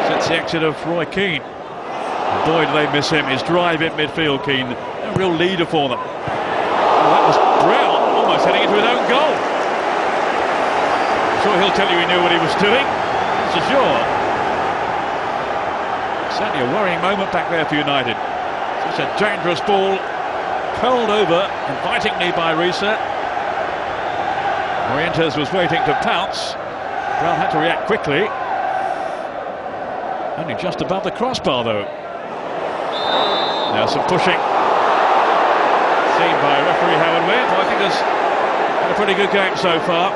since the exit of Roy Keane. And boy, do they miss him. His drive in midfield, Keane, a real leader for them. Well, that was Brown, almost heading into his own goal. I'm sure he'll tell you he knew what he was doing, that's for sure. Certainly a worrying moment back there for United. Such a dangerous ball, curled over invitingly by Cisse. Morientes was waiting to pounce. Brown had to react quickly. Only just above the crossbar though. Now some pushing seen by referee Howard Webb. I think there's A pretty good game so far.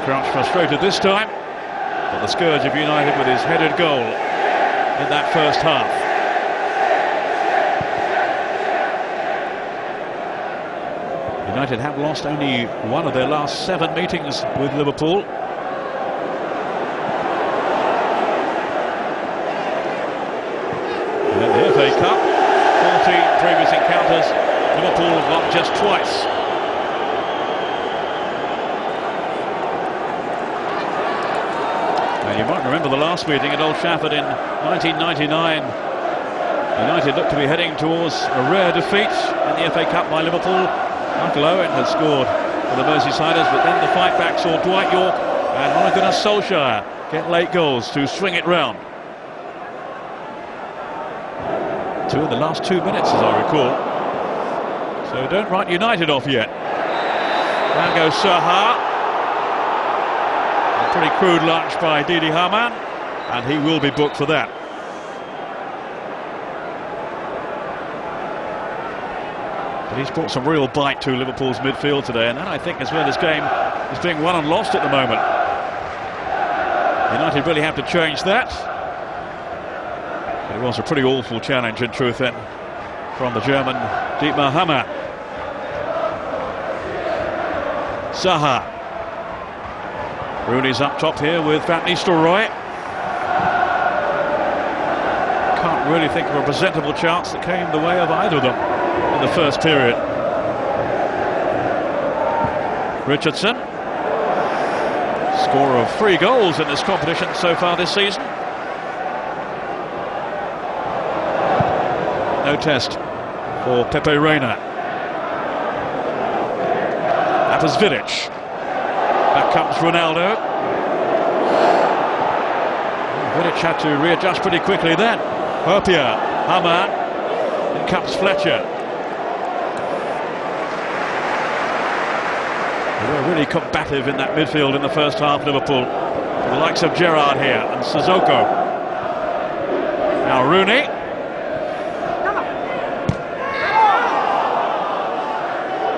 Crouch frustrated this time, but the scourge of United with his headed goal in that first half. United have lost only one of their last 7 meetings with Liverpool. And in the FA Cup, 14 previous encounters, Liverpool have won just twice. Now you might remember the last meeting at Old Trafford in 1999. United looked to be heading towards a rare defeat in the FA Cup by Liverpool. Michael Owen had scored for the Merseysiders, but then the fight back saw Dwight York and Ole Gunnar Solskjaer get late goals to swing it round. 2 in the last 2 minutes, as I recall. So don't write United off yet. Now goes Zaha. A pretty crude lunge by Didi Hamann, and he will be booked for that. But he's brought some real bite to Liverpool's midfield today, and that, I think, is where this game is being won and lost at the moment. United really have to change that. But it was a pretty awful challenge, in truth, then, from the German Dietmar Hamann. Zaha. Rooney's up top here with Van Nistelrooy. Can't really think of a presentable chance that came the way of either of them in the first period. Richardson, scorer of 3 goals in this competition so far this season. No test for Pepe Reina. That was Vidic. Back comes Ronaldo. Vidic had to readjust pretty quickly then. Hopia, Hamann, and comes Fletcher. They were really combative in that midfield in the first half, Liverpool. The likes of Gerrard here and Sissoko. Now Rooney.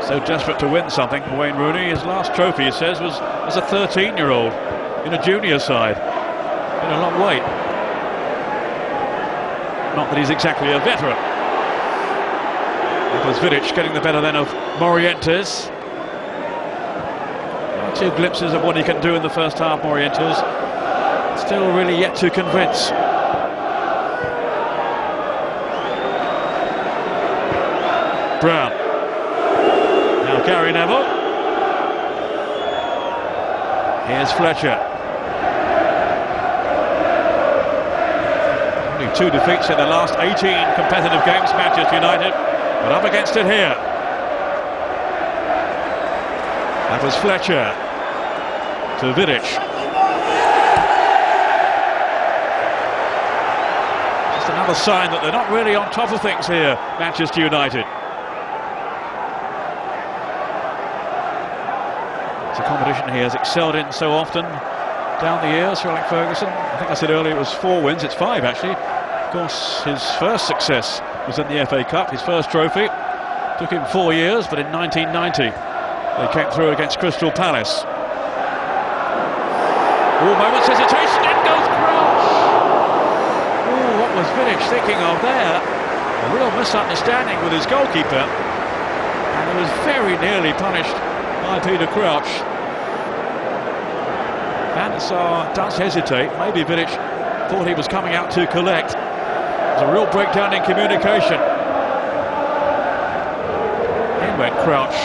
So desperate to win something, Wayne Rooney. His last trophy, he says, was as a 13-year-old in a junior side. In a long wait. Not that he's exactly a veteran. It was Vidic getting the better then of Morientes. 2 glimpses of what he can do in the first half, Morientes. Still really yet to convince. Brown. Now Gary Neville. Here's Fletcher. Only 2 defeats in the last 18 competitive games, Manchester United, but up against it here. That was Fletcher to Vidic. Just another sign that they're not really on top of things here, Manchester United. It's a competition he has excelled in so often down the years for Alex Ferguson. I think I said earlier it was 4 wins, it's 5 actually. Of course, his first success was in the FA Cup, his first trophy. Took him 4 years, but in 1990 they came through against Crystal Palace. Oh, moment's hesitation, in goes Crouch! Oh, what was Vidic thinking of there? A real misunderstanding with his goalkeeper. And he was very nearly punished by Peter Crouch. Van der Sar does hesitate. Maybe Vidic thought he was coming out to collect. There's a real breakdown in communication. In went Crouch,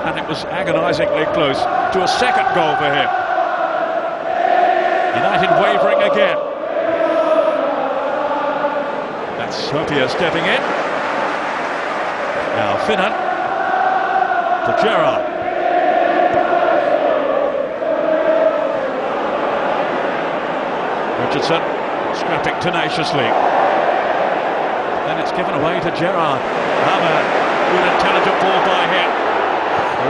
and it was agonisingly close to a second goal for him. United wavering again. That's Hopia stepping in. Now Finnan to Gerrard. Richardson scrapping tenaciously. Then it's given away to Gerrard. Hamann, good intelligent ball by him.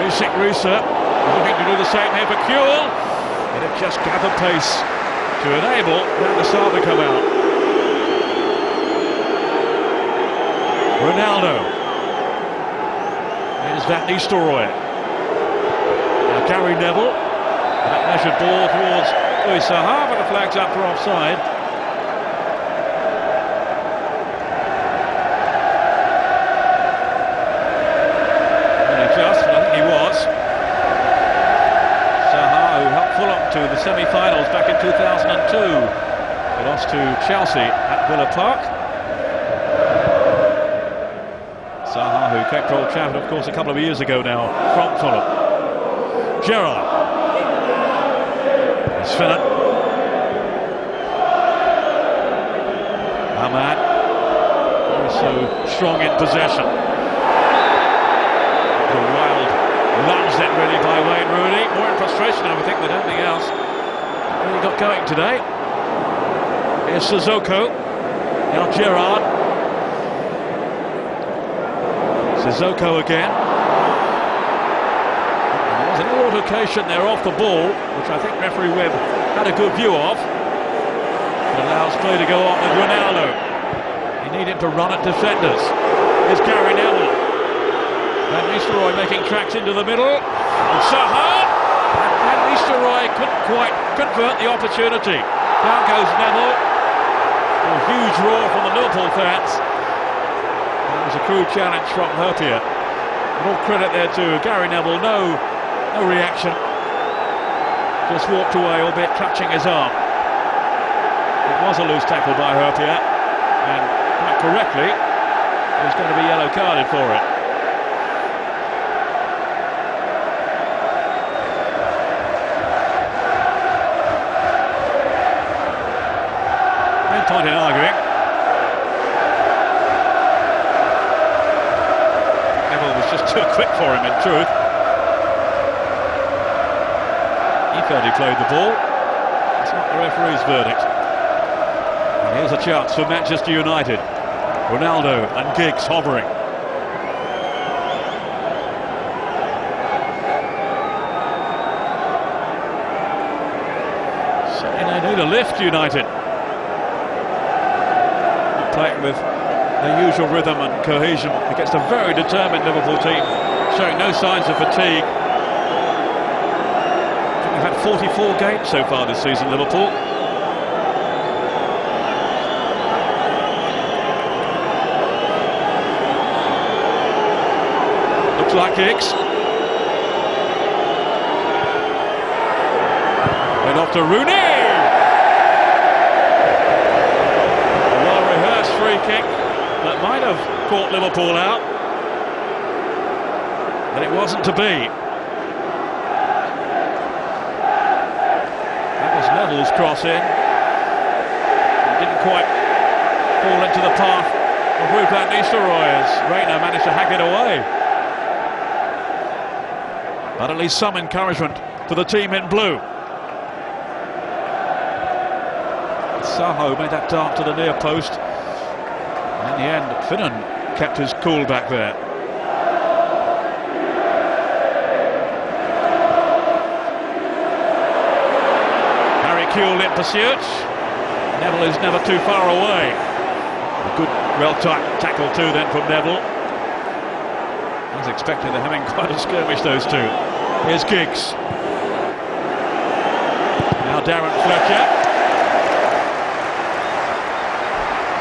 Risic Risa looking to do the same here for Kewell. And it just gathered pace to enable Van der Sar to come out. Ronaldo. Here's Van Nistelrooy. Now Gary Neville. That measured ball towards Cisse, but the flag's up for offside. I think he was. Zaha, who helped Fulham to the semi-finals back in 2002. They lost to Chelsea at Villa Park. Zaha, who came to Old Trafford, of course, a couple of years ago now from Fulham. Gerrard. It's Finnan. Ahmad. So strong in possession. The wild lunge then really by Wayne Rooney. More in frustration, I would think, than anything else. Really got going today. Here's Sissoko. Now Gerrard. Sissoko again. There was an altercation there off the ball, which I think referee Webb had a good view of. It allows play to go on with Ronaldo. You need him to run at defenders. Here's Gary Neville. Van Nistelrooy making tracks into the middle. And Zaha. And Van Nistelrooy couldn't quite convert the opportunity. Down goes Neville. A huge roar from the Liverpool fans. It was a crude challenge from Herpia. All credit there to Gary Neville. No reaction. Just walked away, albeit clutching his arm. It was a loose tackle by Herpia, and quite correctly, he was going to be yellow carded for it. No point in arguing. Neville was just too quick for him, in truth. He felt he played the ball. It's not the referee's verdict. And here's a chance for Manchester United. Ronaldo and Giggs hovering. So they need a lift, United. Not playing with their usual rhythm and cohesion against a very determined Liverpool team, showing no signs of fatigue. We've had 44 games so far this season, Liverpool. Looks like Giggs. Went off to Rooney. A well-rehearsed free kick that might have caught Liverpool out, but it wasn't to be. Neville's cross in. It didn't quite fall into the path of Van Nistelrooy as Reina managed to hack it away. But at least some encouragement for the team in blue. Zaha made that dart to the near post. And in the end, Finnan kept his cool back there. In pursuit. Neville is never too far away. A good, well-timed tackle too then from Neville. I was expecting they're having quite a skirmish, those two. Here's Giggs. Now Darren Fletcher.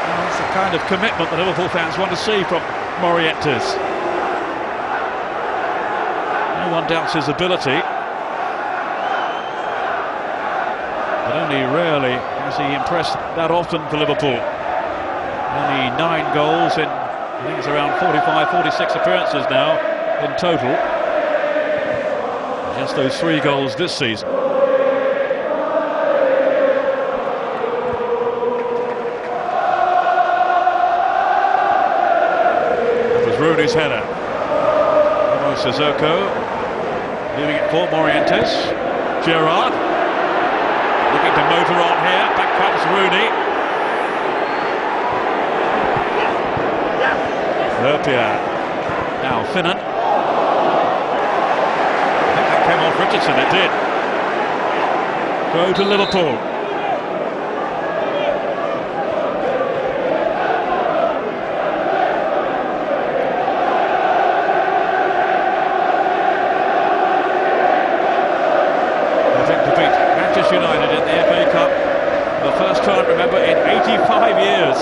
And that's the kind of commitment that Liverpool fans want to see from Morientes. No one doubts his ability. But only rarely has he impressed that often for Liverpool. Only 9 goals in, I think it's around 45, 46 appearances now in total. Just those 3 goals this season. That was Rooney's header. Sissoko leaving it for Morientes. Gerrard. Looking to motor on here, back comes Rooney. Herpia. Now Finnan. I think that came off Richardson, it did. Go to Liverpool. Manchester United in the FA Cup for the first time, remember, in 85 years.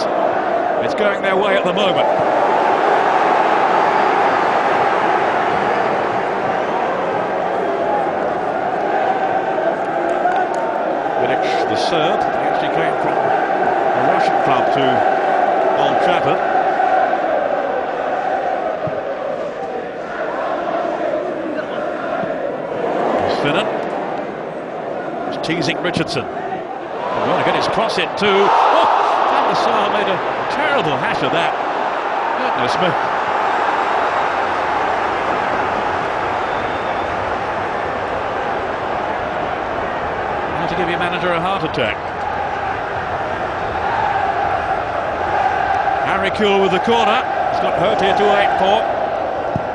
It's going their way at the moment. Vidic, the Serb, he actually came from a Russian club to Old Trafford. Finnan. He's teasing Richardson. He's going to get his cross in too. Oh, Van der Sar made a terrible hash of that. Goodness me. How to give your manager a heart attack. Harry Kuehl with the corner. He's got Hurt here to aim for.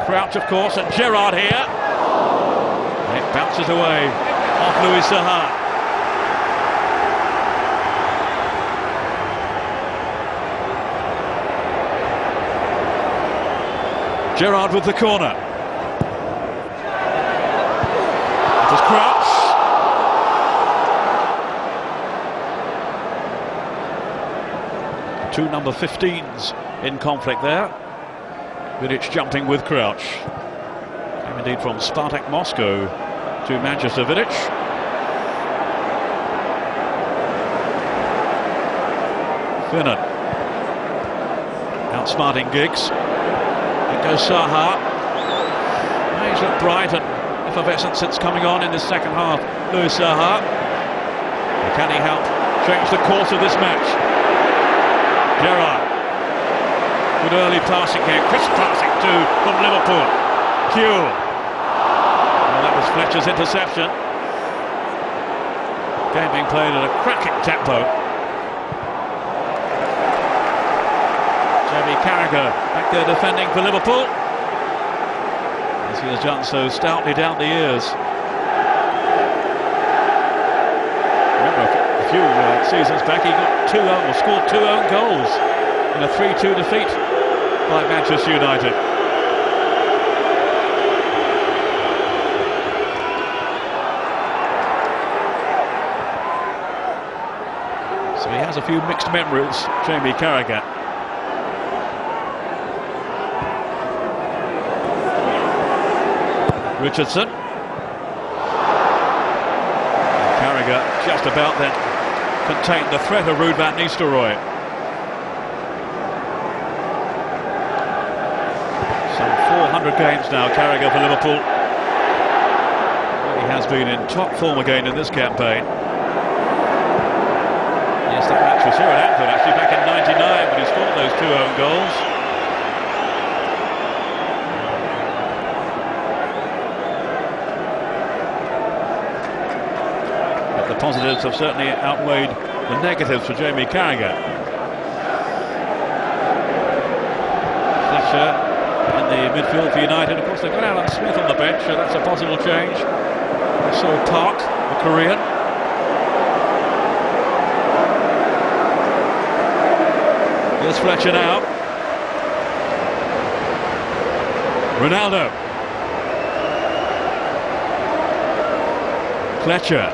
Crouch, of course, and Gerrard here. It bounces away off Louis Saha. Gerrard with the corner. It is Crouch. Two number 15s in conflict there. Vidic jumping with Crouch. Came indeed from Spartak Moscow to Manchester, Vidic. Finnan. Outsmarting Giggs. It goes Saha. He's looked bright and effervescent since coming on in the second half. Louis Saha. Can he help change the course of this match? Gerrard. Good early passing here. Crisp passing too from Liverpool. Kuehl. Well, that was Fletcher's interception. Game being played at a cracking tempo. Jamie Carragher back there defending for Liverpool, as he has done so stoutly down the years. Remember, a few seasons back he got scored two own goals in a 3-2 defeat by Manchester United. So he has a few mixed memories, Jamie Carragher. Richardson. Carragher just about then contained the threat of Ruud van Nistelrooy. Some 400 games now, Carragher for Liverpool. He has been in top form again in this campaign. Yes, that match was here at Anfield actually back in '99 when he scored those two own goals. The positives have certainly outweighed the negatives for Jamie Carragher. Fletcher in the midfield for United. Of course, they've got Alan Smith on the bench, so that's a possible change. So Park, the Korean. Here's Fletcher now. Ronaldo. Fletcher.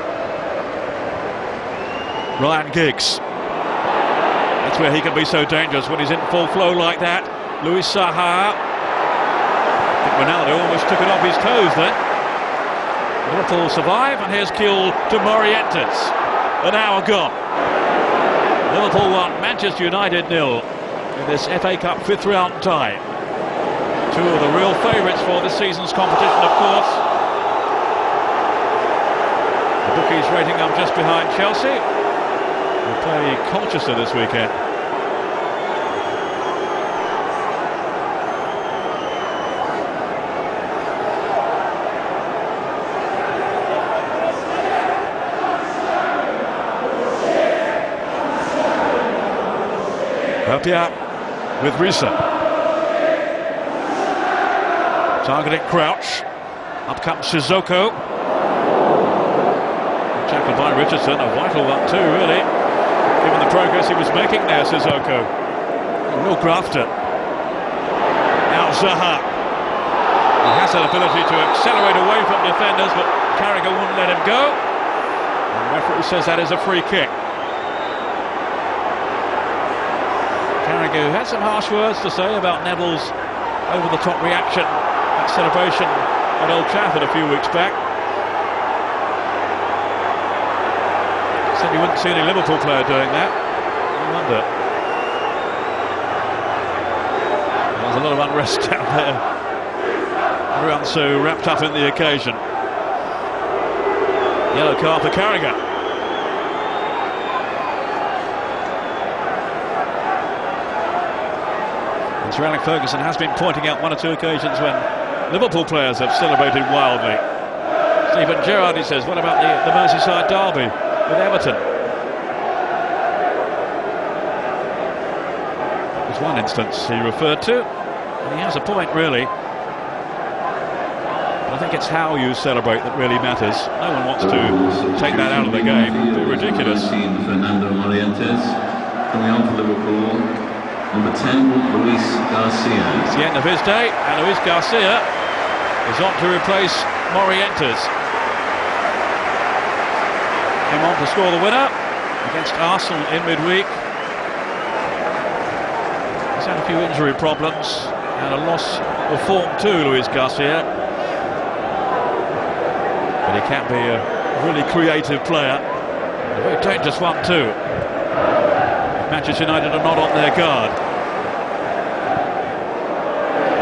Ryan Giggs. That's where he can be so dangerous when he's in full flow like that. Louis Saha. I think Ronaldo almost took it off his toes then. Liverpool survive, and here's Kuehl to Morientes. An hour gone. Liverpool 1, Manchester United 0 in this FA Cup 5th round tie. Two of the real favourites for this season's competition, of course. The bookies rating them just behind Chelsea. They play Colchester this weekend. Hapia with Risa. Targeting Crouch. Up comes Sissoko. Tackled by Richardson, a vital one too, really. Given the progress he was making there, Sissoko. A real grafter. Now Zaha. He has that ability to accelerate away from defenders, but Carragher wouldn't let him go. The referee says that is a free kick. Carragher had some harsh words to say about Neville's over-the-top reaction at celebration at Old Trafford a few weeks back. Said he wouldn't see any Liverpool player doing that. I wonder. There's a lot of unrest down there. Everyone's so wrapped up in the occasion. Yellow card for Carragher. And Sir Alex Ferguson has been pointing out one or two occasions when Liverpool players have celebrated wildly. Steven Gerrard, he says, what about the Merseyside derby with Everton? There's one instance he referred to, and he has a point, really. But I think it's how you celebrate that really matters. No one wants to take that out of the game. It'd be ridiculous. Fernando Morientes coming on for Liverpool. Number 10, Luis Garcia. It's the end of his day, and Luis Garcia is on to replace Morientes. Came on to score the winner against Arsenal in midweek. He's had a few injury problems and a loss of form too, Luis Garcia. But he can be a really creative player. A very dangerous one too. Manchester United are not on their guard.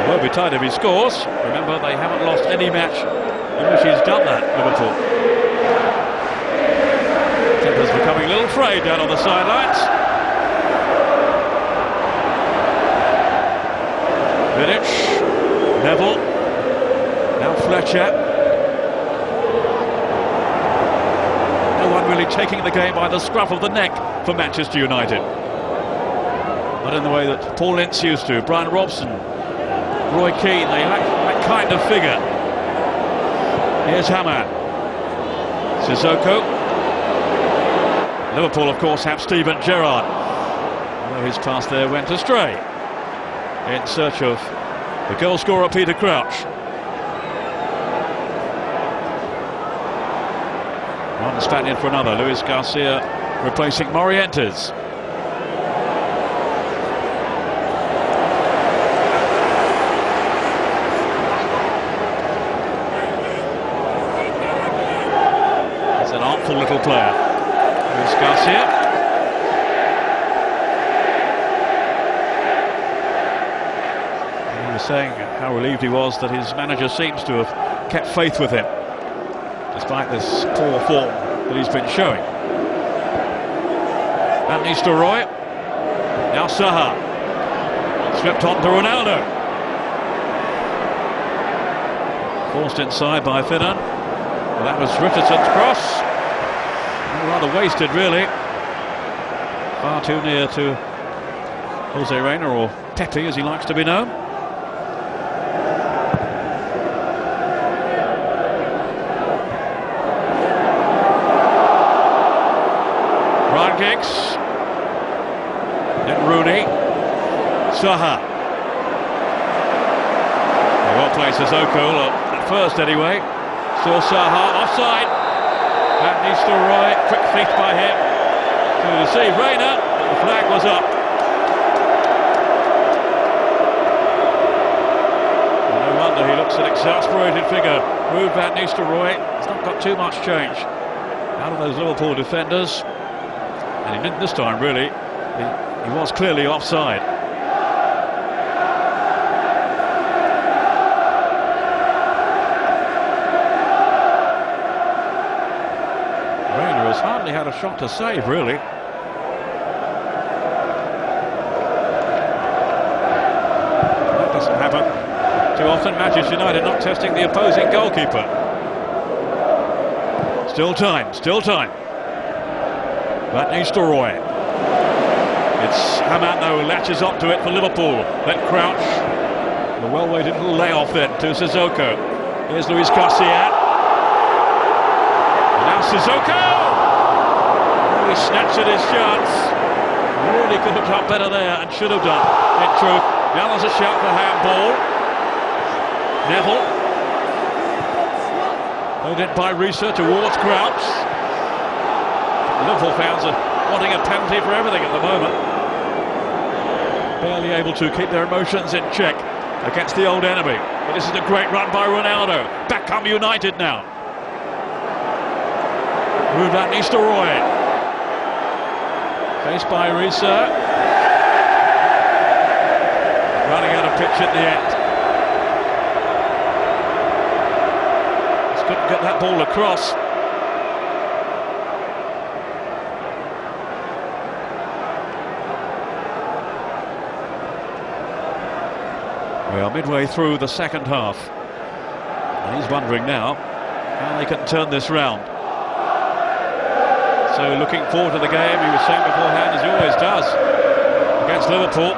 It will be tight if he scores. Remember, they haven't lost any match in which he's done that, Liverpool. Tempers becoming a little frayed down on the sidelines. Vidic, Neville, now Fletcher. No one really taking the game by the scruff of the neck for Manchester United. Not in the way that Paul Ince used to, Brian Robson, Roy Keane, they lack that kind of figure. Here's Hamad. Sissoko. Liverpool, of course, have Steven Gerrard, although his pass there went astray in search of the goal scorer Peter Crouch. One Spaniard for another. Luis Garcia replacing Morientes. He's an artful little player. Luis Garcia. And he was saying how relieved he was that his manager seems to have kept faith with him, despite this poor form that he's been showing. Van Nistelrooy. Now Saha. Swept on to Ronaldo. Forced inside by Finnan. Well, that was Richardson's cross. Rather wasted, really. Far too near to Jose Reina, or Pepe as he likes to be known. Ryan Giggs. Then Rooney. Saha. Well played Sissoko, at first anyway. Still Saha, offside. Van Nistelrooy, quick feet by him to deceive Reina, but the flag was up. And no wonder he looks an exasperated figure. Ruud Van Nistelrooy has not got too much change out of those Liverpool defenders. And he didn't this time, really. He was clearly offside. Reina has hardly had a shot to save, really. That doesn't happen too often. Manchester United not testing the opposing goalkeeper. Still time, still time. Van Nistelrooy. It's Hamad who latches onto it for Liverpool. Then Crouch. The well-weighted little layoff then to Sissoko. Here's Luis Garcia. And now Sissoko! He snatched at his chance. Really could have done better there, and should have done, in truth. Now there's a shout for handball. Neville. Played it by Risa towards Crouch. Liverpool fans are wanting a penalty for everything at the moment. Barely able to keep their emotions in check against the old enemy. But this is a great run by Ronaldo. Back come United now. Van Nistelrooy. Faced by Cisse. Running out of pitch at the end. Just couldn't get that ball across. We are midway through the second half, and he's wondering now how they can turn this round. So looking forward to the game, he was saying beforehand, as he always does, against Liverpool.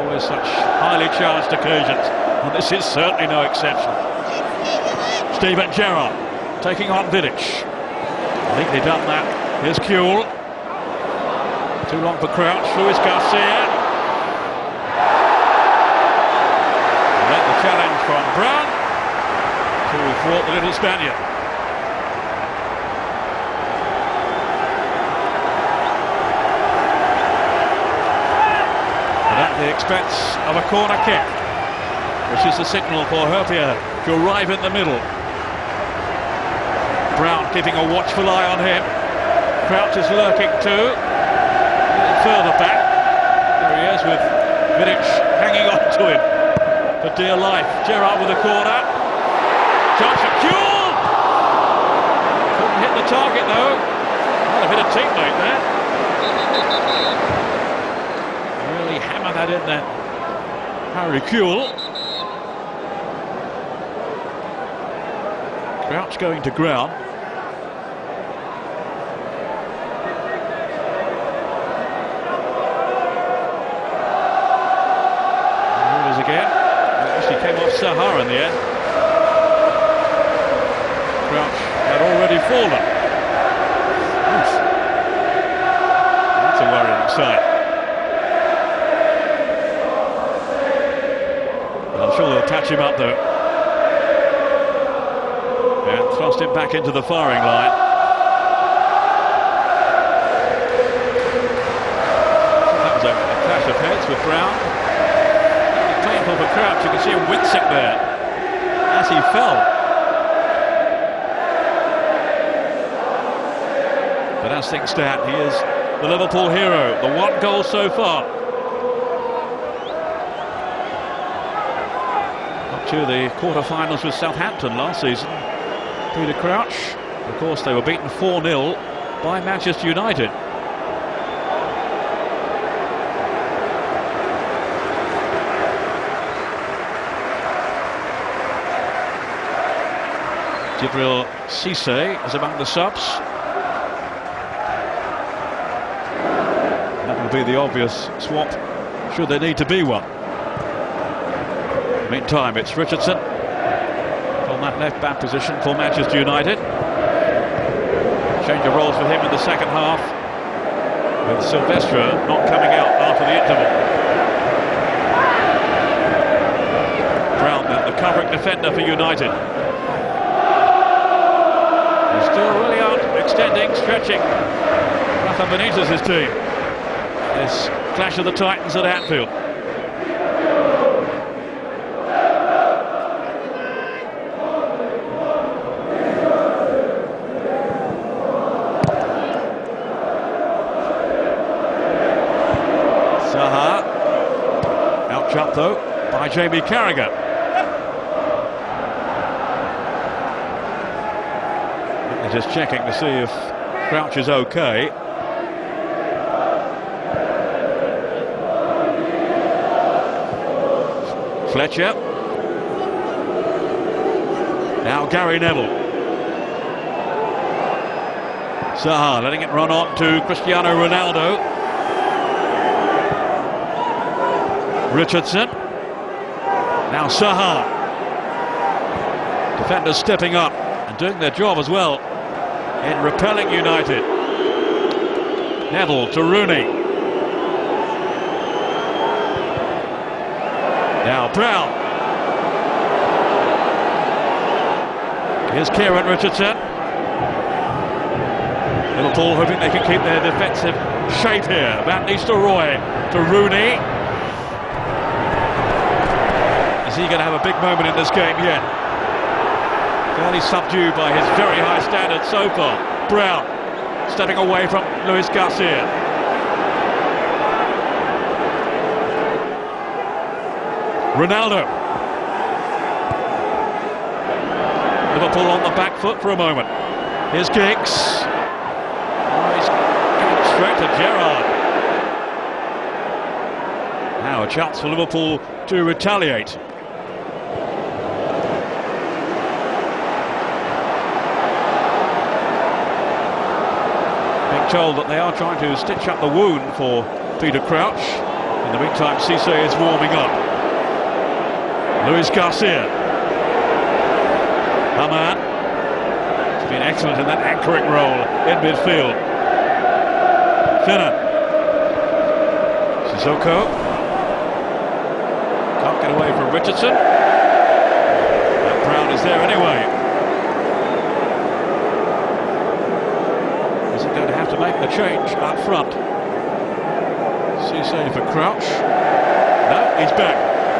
Always such highly charged occasions, and this is certainly no exception. Gerrard taking on Vidic. Neatly done that. Here's Kuhl. Too long for Crouch. Luis Garcia. Let the challenge from Brown to thwart the little Spaniard. At the expense of a corner kick, which is the signal for Herpier to arrive in the middle. Brown keeping a watchful eye on him. Crouch is lurking too. Further back. There he is with Vidic hanging on to him for dear life. Gerrard with a corner. Chance for Kuhl! Couldn't hit the target though. Well, a bit of teammate there. Hammer that in there. Harry Kuhl. Crouch going to ground. Here it is again. It actually came off Sahar in the end. Crouch had already fallen. Oof. That's a worrying sight. I'm sure they'll catch him up though. And thrust him back into the firing line. That was a clash of heads with Brown. Painful for Crouch, you can see him wincing there as he fell. But as things stand, he is the Liverpool hero, the one goal so far. To the quarter-finals with Southampton last season. Peter Crouch, of course, they were beaten 4-0 by Manchester United. Cisse is among the subs. That will be the obvious swap, should there need to be one. Meantime, it's Richardson from that left-back position for Manchester United. Change of roles for him in the second half, with Silvestre not coming out after the interval. Brown, the covering defender for United. They still really aren't extending, stretching Rafa Benitez's team. This clash of the Titans at Anfield. Out though by Jamie Carragher. They're just checking to see if Crouch is okay. Fletcher. Now Gary Neville. Zaha letting it run on to Cristiano Ronaldo. Richardson. Now Zaha. Defenders stepping up and doing their job as well in repelling United. Neville to Rooney. Now Brown. Here's Kieran Richardson. Liverpool hoping they can keep their defensive shape here. Van Nistelrooy to Rooney. Is he going to have a big moment in this game yet? Fairly subdued by his very high standards so far. Brown stepping away from Luis Garcia. Ronaldo. Liverpool on the back foot for a moment. Here's Giggs. Oh, he's going straight to Gerrard. Now a chance for Liverpool to retaliate. Being told that they are trying to stitch up the wound for Peter Crouch. In the meantime, Cisse is warming up. Luis Garcia. Haman. He's been excellent in that anchoring role in midfield. Finnan. Sissoko. Can't get away from Richardson. And Brown is there anyway. Is he going to have to make the change up front? Cisse for Crouch. No, he's back.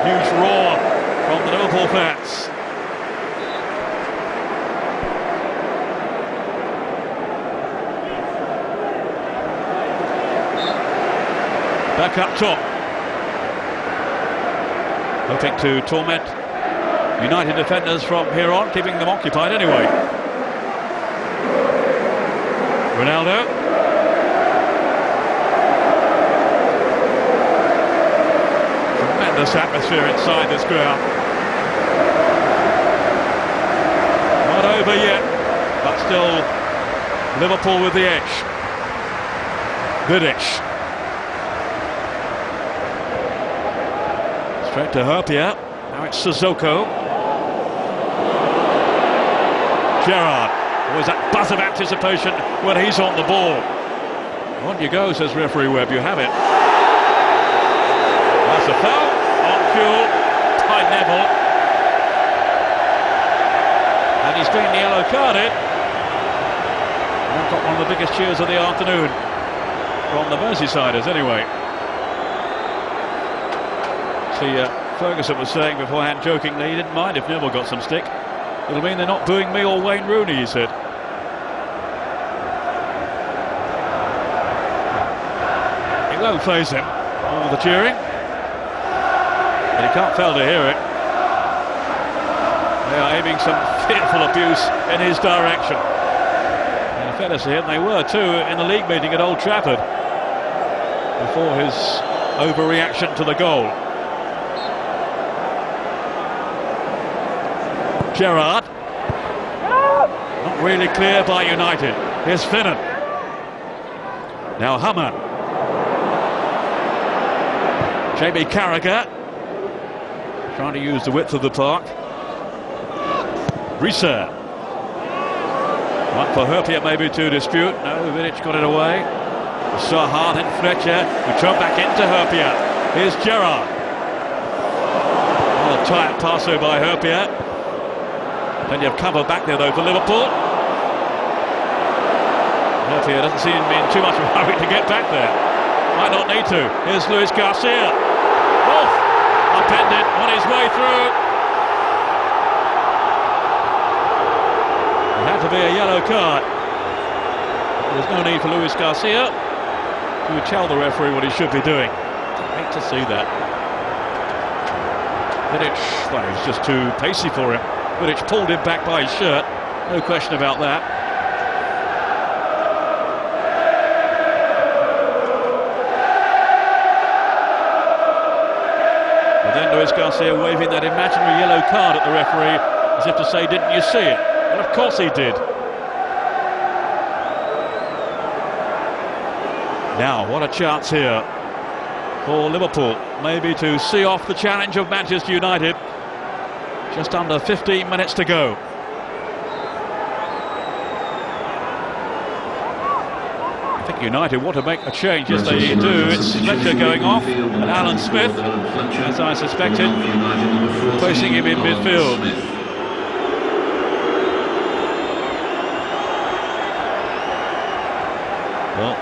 Huge roar from the Liverpool fans. Back up top. Hoping to torment United defenders from here on, keeping them occupied anyway. Ronaldo. Tremendous atmosphere inside this ground. Not over yet, but still Liverpool with the edge. Vidic. Straight to Herpia. Now it's Sissoko. Gerrard. Always that buzz of anticipation when he's on the ball. On you go, says referee Webb. You have it. That's a foul on cue by Neville. And he's been yellow carded. And got one of the biggest cheers of the afternoon from the Merseysiders anyway. See, Ferguson was saying beforehand jokingly he didn't mind if Neville got some stick. It'll mean they're not booing me or Wayne Rooney, he said. It won't faze him, all the cheering. But he can't fail to hear it. They are aiming some fearful abuse in his direction. And fair to him, they were too in the league meeting at Old Trafford before his overreaction to the goal. Gerrard. Not really clear by United. Here's Finnan. Now Haman. Jamie Carragher. Trying to use the width of the park. Cisse. One for Herpia maybe to dispute. No, Vidic got it away. Saha and Fletcher. We turn back into Herpia. Here's Gerrard. Oh, a tight passer by Herpia. Then you have cover back there though for Liverpool. Herpia doesn't seem in too much of a hurry to get back there. Might not need to. Here's Luis Garcia. Off! Upended on his way through. It had to be a yellow card. There's no need for Luis Garcia to tell the referee what he should be doing. I hate to see that. Vidic, well, he's just too pacey for him. Vidic pulled him back by his shirt, no question about that. But then Luis Garcia waving that imaginary yellow card at the referee as if to say, didn't you see it? Well, of course he did. Now, what a chance here for Liverpool, maybe to see off the challenge of Manchester United. Just under 15 minutes to go. I think United want to make a change, yes they do. It's Fletcher going off and Alan Smith, as I suspected, placing him in midfield. Well,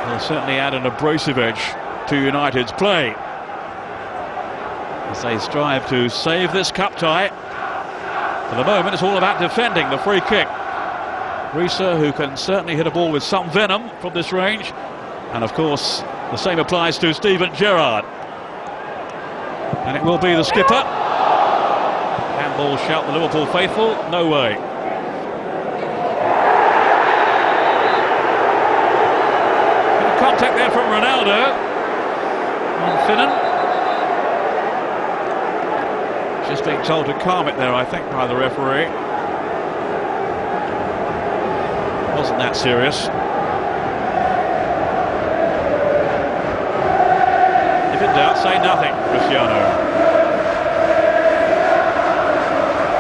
they'll certainly add an abrasive edge to United's play as they strive to save this cup tie. For the moment, it's all about defending the free kick. Cisse, who can certainly hit a ball with some venom from this range, and of course the same applies to Steven Gerrard. And it will be the skipper. Handball, shout the Liverpool faithful. No way. Contact there from Ronaldo on Finnan. Just being told to calm it there, I think, by the referee. Wasn't that serious. If in doubt, say nothing, Cristiano.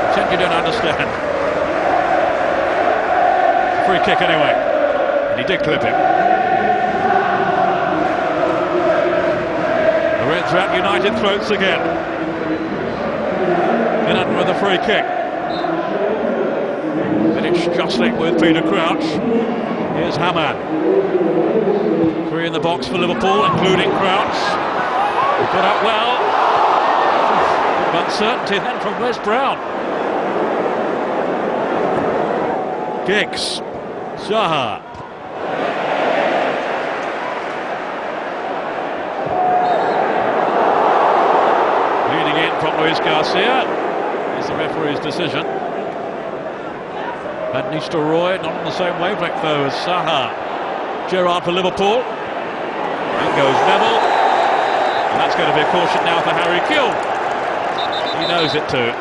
Pretend you don't understand. Free kick anyway. And he did clip him. The Reds are at United throats again. Finnan with a free kick. Finished jostling with Peter Crouch. Here's Hamann. 3 in the box for Liverpool, including Crouch. Got out well. Bit of uncertainty then from Wes Brown. Giggs. Zaha. Leading in from Luis Garcia. Is the referee's decision. Van Nistelrooy not on the same wavelength though as Zaha. Gerrard for Liverpool. In goes Neville. And that's going to be a caution now for Harry Kewell. He knows it too.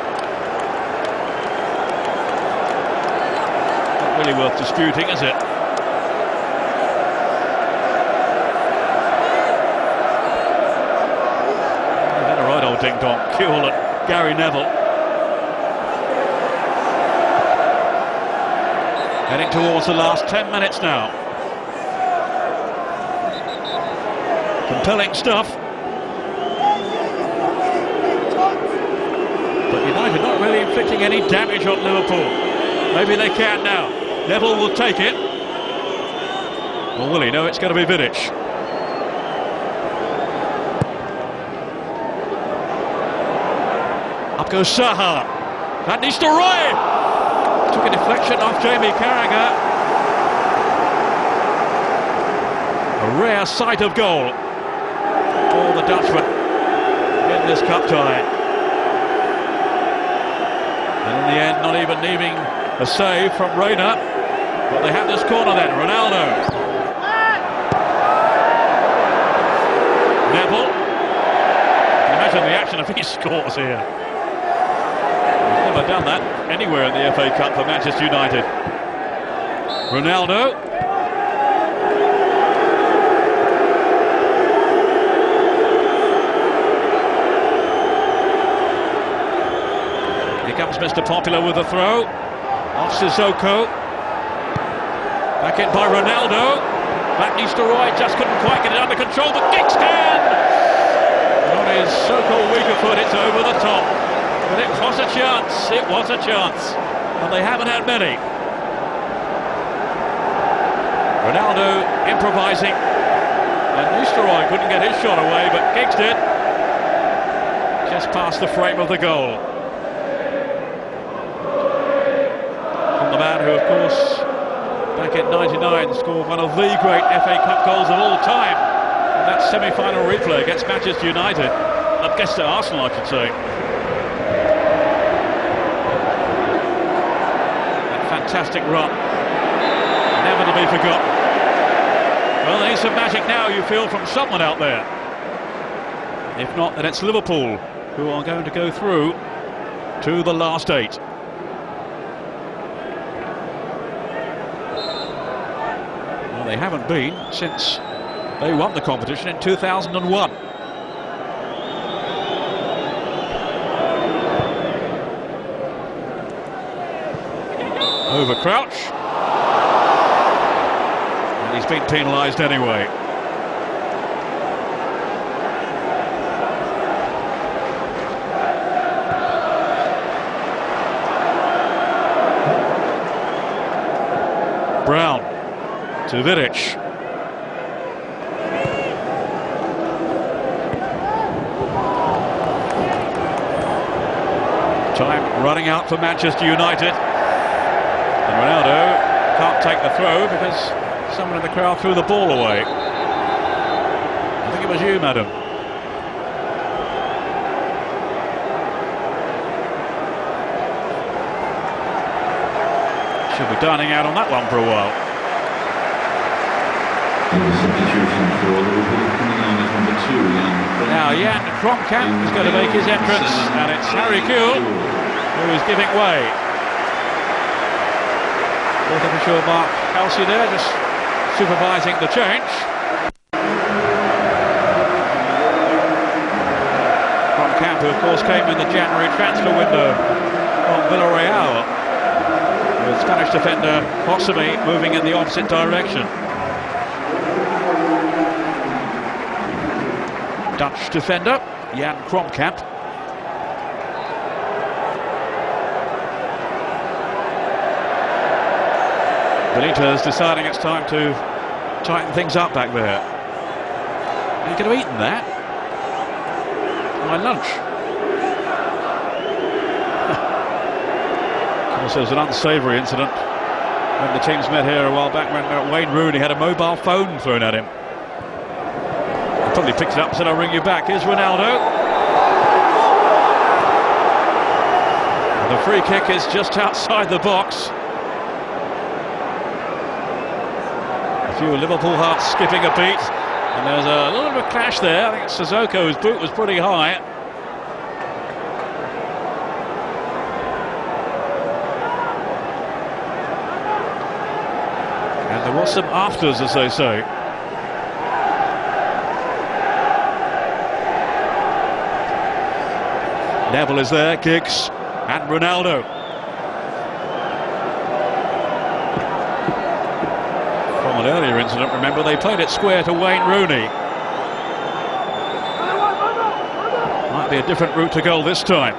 Not really worth disputing, is it? Had a right old ding-dong. Kewell and Gary Neville. Heading towards the last 10 minutes now. Compelling stuff. But United not really inflicting any damage on Liverpool. Maybe they can now. Neville will take it. Or will he? No, it's going to be Vidic. Up goes Zaha. Van Nistelrooy. Took a deflection off Jamie Carragher. A rare sight of goal for the Dutchman in this cup tie. And in the end, not even needing a save from Reina. But they have this corner then. Ronaldo. Neville. Can you imagine the action if he scores here? He's never done that anywhere in the FA Cup for Manchester United. Ronaldo. Here comes Mr. Popular with the throw. Off Sissoko. Back in by Ronaldo. Van Nistelrooy just couldn't quite get it under control, but Giggs can! And on his so-called weaker foot, it's over the top. But it was a chance, it was a chance. And they haven't had many. Ronaldo improvising. And Nistelrooy couldn't get his shot away, but Giggs did. Just past the frame of the goal. The man who, of course, back in '99 scored one of the great FA Cup goals of all time in that semi-final replay against Manchester United, against Arsenal, I should say. That fantastic run, never to be forgotten. Well, there needs some magic now, you feel, from someone out there. If not, then it's Liverpool who are going to go through to the last 8. They haven't been since they won the competition in 2001. Over Crouch. And he's been penalised anyway. Brown. to Vidic. Time running out for Manchester United. And Ronaldo can't take the throw because someone in the crowd threw the ball away. I think it was you, madam. Should be dining out on that one for a while. Now Jan Kromkamp is going to make his entrance, and it's Harry Kewell who is giving way. Fourth official Mark Halsey there, just supervising the change. Kromkamp, who of course came in the January transfer window from Villarreal, with Spanish defender Hosami moving in the opposite direction. Dutch defender Jan Kromkamp. Benitez deciding it's time to tighten things up back there. You could have eaten that my lunch. Of course, there was an unsavoury incident when the teams met here a while back when Wayne Rooney had a mobile phone thrown at him. He probably picked it up and said, "I'll ring you back." Here's Ronaldo. And the free kick is just outside the box. A few Liverpool hearts skipping a beat, and there's a little bit of a clash there. I think Sissoko's boot was pretty high. And there was some afters, as they say. Neville is there, Giggs and Ronaldo. From an earlier incident, remember, they played it square to Wayne Rooney. Might be a different route to goal this time.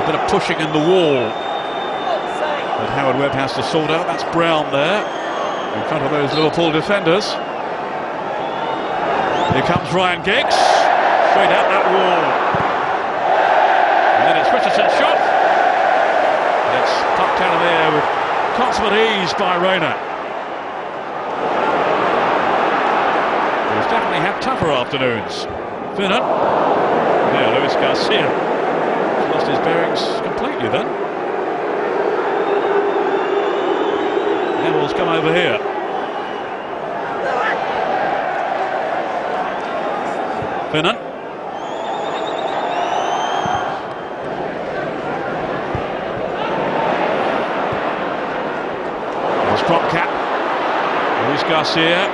A bit of pushing in the wall that Howard Webb has to sort out. That's Brown there in front of those Liverpool defenders. Here comes Ryan Giggs, straight out that wall. And then it's Richardson's shot. And it's tucked out of there with consummate ease by Rayner. He's definitely had tougher afternoons. Finnan. Yeah, Luis Garcia. He's lost his bearings completely then. Neville's come over here. Finnan. There's Kromkamp. Luis Garcia.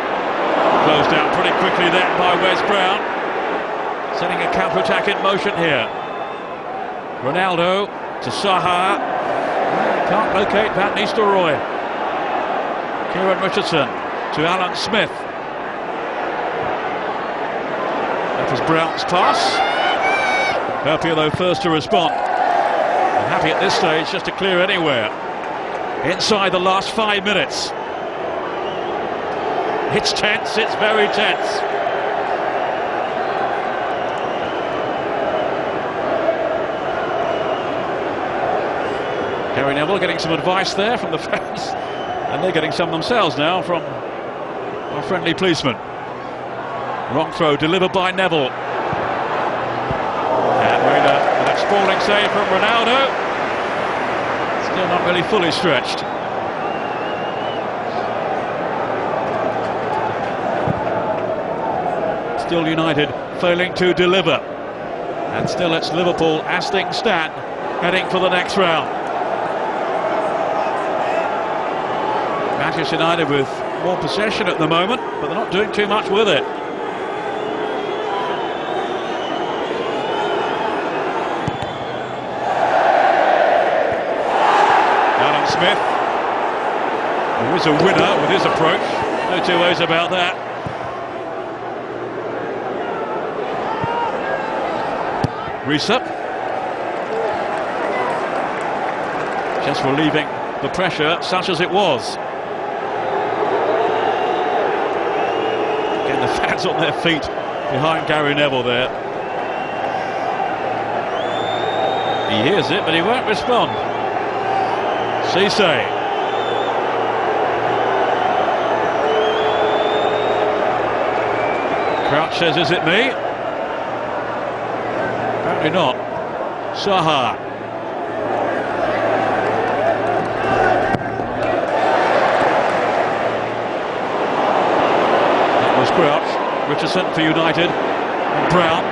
Closed out pretty quickly then by Wes Brown. Setting a counter-attack in motion here. Ronaldo to Saha. Can't locate Van Nistelrooy. Kieran Richardson to Alan Smith. That was Brown's pass. Herpia, though, first to respond. And happy at this stage just to clear anywhere. Inside the last 5 minutes. It's tense, it's very tense. Gary Neville getting some advice there from the fans. And they're getting some themselves now from our friendly policeman. Wrong throw delivered by Neville. And Rayner with a sprawling save from Ronaldo. Still not really fully stretched. Still United failing to deliver. And still it's Liverpool, as things stand, heading for the next round. Manchester United with more possession at the moment, but they're not doing too much with it. Alan Smith, who is a winner with his approach, no two ways about that. Reese up. just relieving the pressure, such as it was. Again, the fans on their feet behind Gary Neville there. He hears it, but he won't respond. Cisse. Crouch says, is it me? Apparently not. Saha. That was Crouch. Richardson for United. And Brown.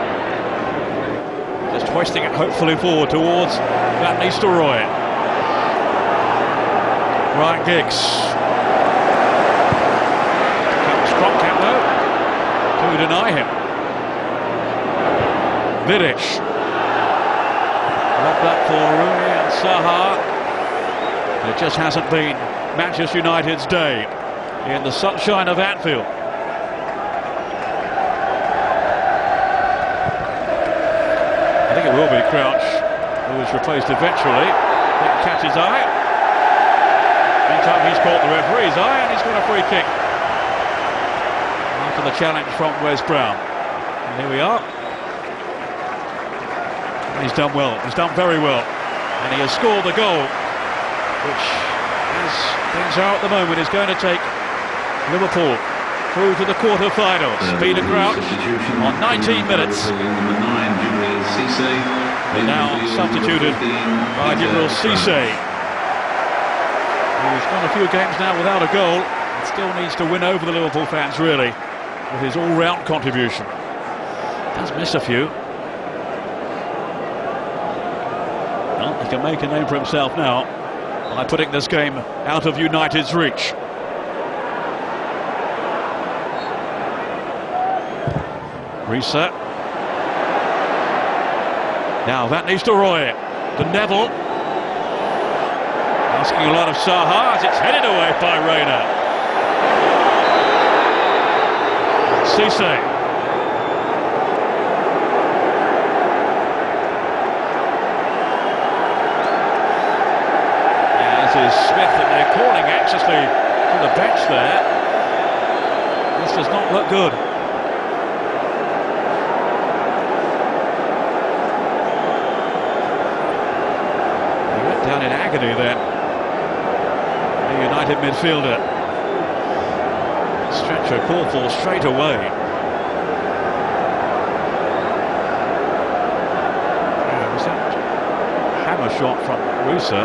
Just hoisting it hopefully forward towards Van Nistelrooy. Ryan Giggs. Comes from Campo to deny him. Vidic. Left back for Rooney and Saha. It just hasn't been Manchester United's day in the sunshine of Anfield. I think it will be Crouch who is replaced eventually. I think catch his eye. Meantime, he's caught the referee's eye and he's got a free kick after the challenge from Wes Brown. And here we are. He's done well, he's done very well, and he has scored the goal, which, as things are at the moment, is going to take Liverpool through to the quarter-finals. Peter Crouch on 19 minutes. And now substituted by Gerrard Cisse, who's gone a few games now without a goal, and still needs to win over the Liverpool fans, really, with his all-round contribution. Does miss a few. Well, he can make a name for himself now by putting this game out of United's reach. Cisse. Now Van Nistelrooy to Neville. Asking a lot of Saha as it's headed away by Rayner. Cisse. Is Smith, and they're calling anxiously to the bench there. This does not look good. He went down in agony then, the United midfielder. Stretcher called for straight away. Yeah, was that hammer shot from Cisse?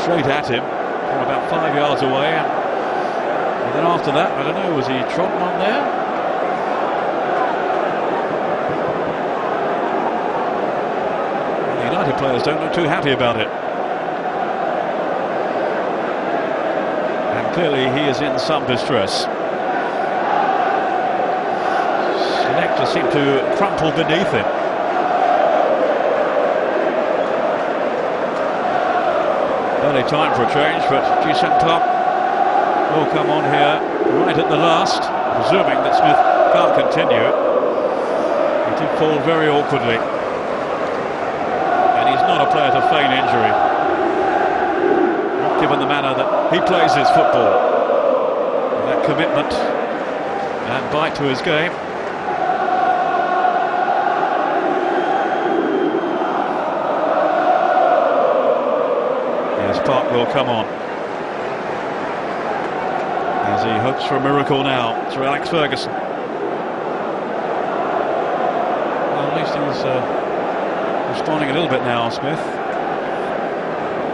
Straight at him from about 5 yards away, and then after that, I don't know, was he trodden on there? The United players don't look too happy about it, and clearly he is in some distress. Selector seemed to crumple beneath him. Early time for a change, but Cisse will come on here right at the last, presuming that Smith can't continue. He did fall very awkwardly, and he's not a player to feign injury, not given the manner that he plays his football, with that commitment and bite to his game. Park will come on as he hopes for a miracle now through Alex Ferguson. Well, at least he's responding a little bit now, Smith.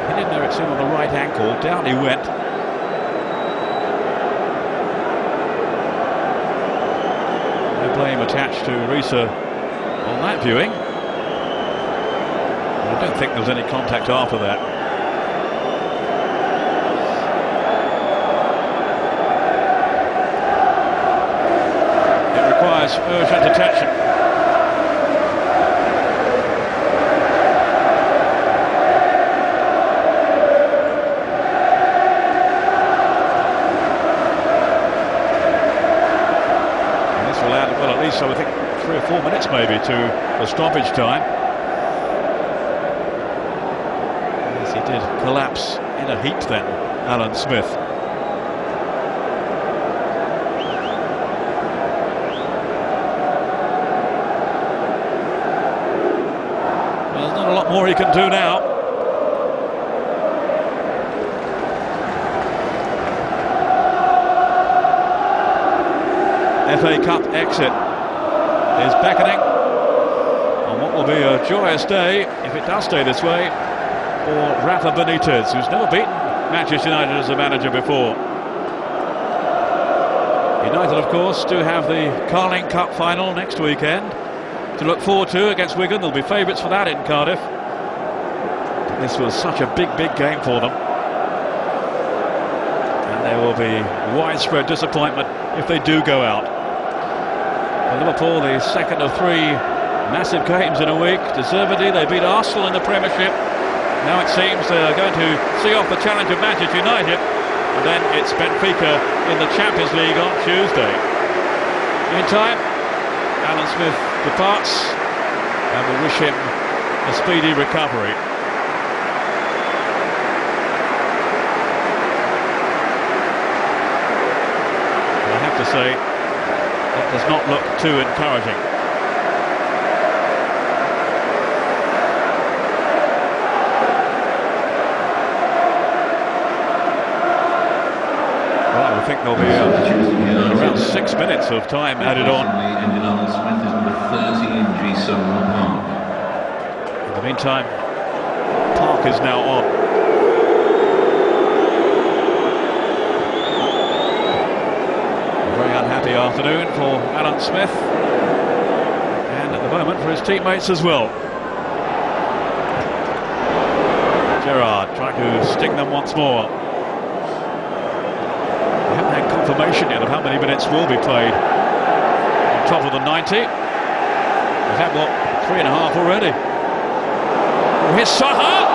He didn't know it's him on the right ankle, down he went. No blame attached to Cisse on that viewing. I don't think there was any contact after that. Urgent attention. And this will add, well, at least I would think 3 or 4 minutes maybe to the stoppage time. As He did collapse in a heap then, Alan Smith. Well, there's not a lot more he can do now. FA Cup exit is beckoning on what will be a joyous day, if it does stay this way, for Rafa Benitez, who's never beaten Manchester United as a manager before. United, of course, do have the Carling Cup final next weekend to look forward to against Wigan. They'll be favourites for that in Cardiff. This was such a big game for them. And there will be widespread disappointment if they do go out. For Liverpool, the second of 3 massive games in a week. Deservedly, they beat Arsenal in the Premiership. Now it seems they're going to see off the challenge of Manchester United, and then it's Benfica in the Champions League on Tuesday. Meantime, Alan Smith departs, and we wish him a speedy recovery. I have to say, that does not look too encouraging. I think there'll be around 6 minutes of time added on. In the meantime, Park is now on. A very unhappy afternoon for Alan Smith, and at the moment for his teammates as well. Gerrard trying to sting them once more. Confirmation yet of how many minutes will be played on top of the 90. We've had, what, 3.5 already. Oh, here's Saha!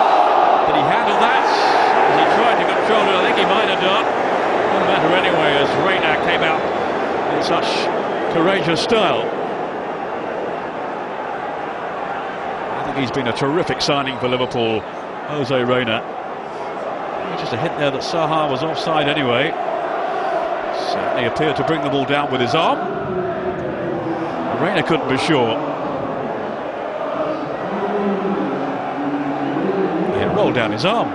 Did he handle that? As he tried to control it, I think he might have done. Doesn't matter anyway, as Reina came out in such courageous style. I think he's been a terrific signing for Liverpool, Jose Reina. Just a hint there that Saha was offside anyway. Certainly appeared to bring the ball down with his arm. Reina couldn't be sure. He rolled down his arm.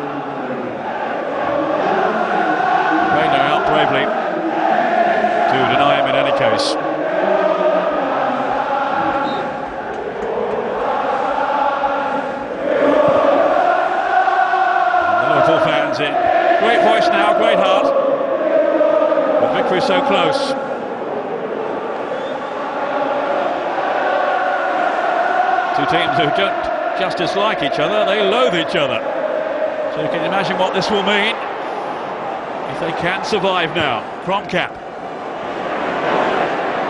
Reina out bravely to deny him in any case. And the Liverpool fans in great voice now, great heart. Victory so close. Two teams who don't just dislike each other, they loathe each other. So you can imagine what this will mean if they can survive now. Cromcap.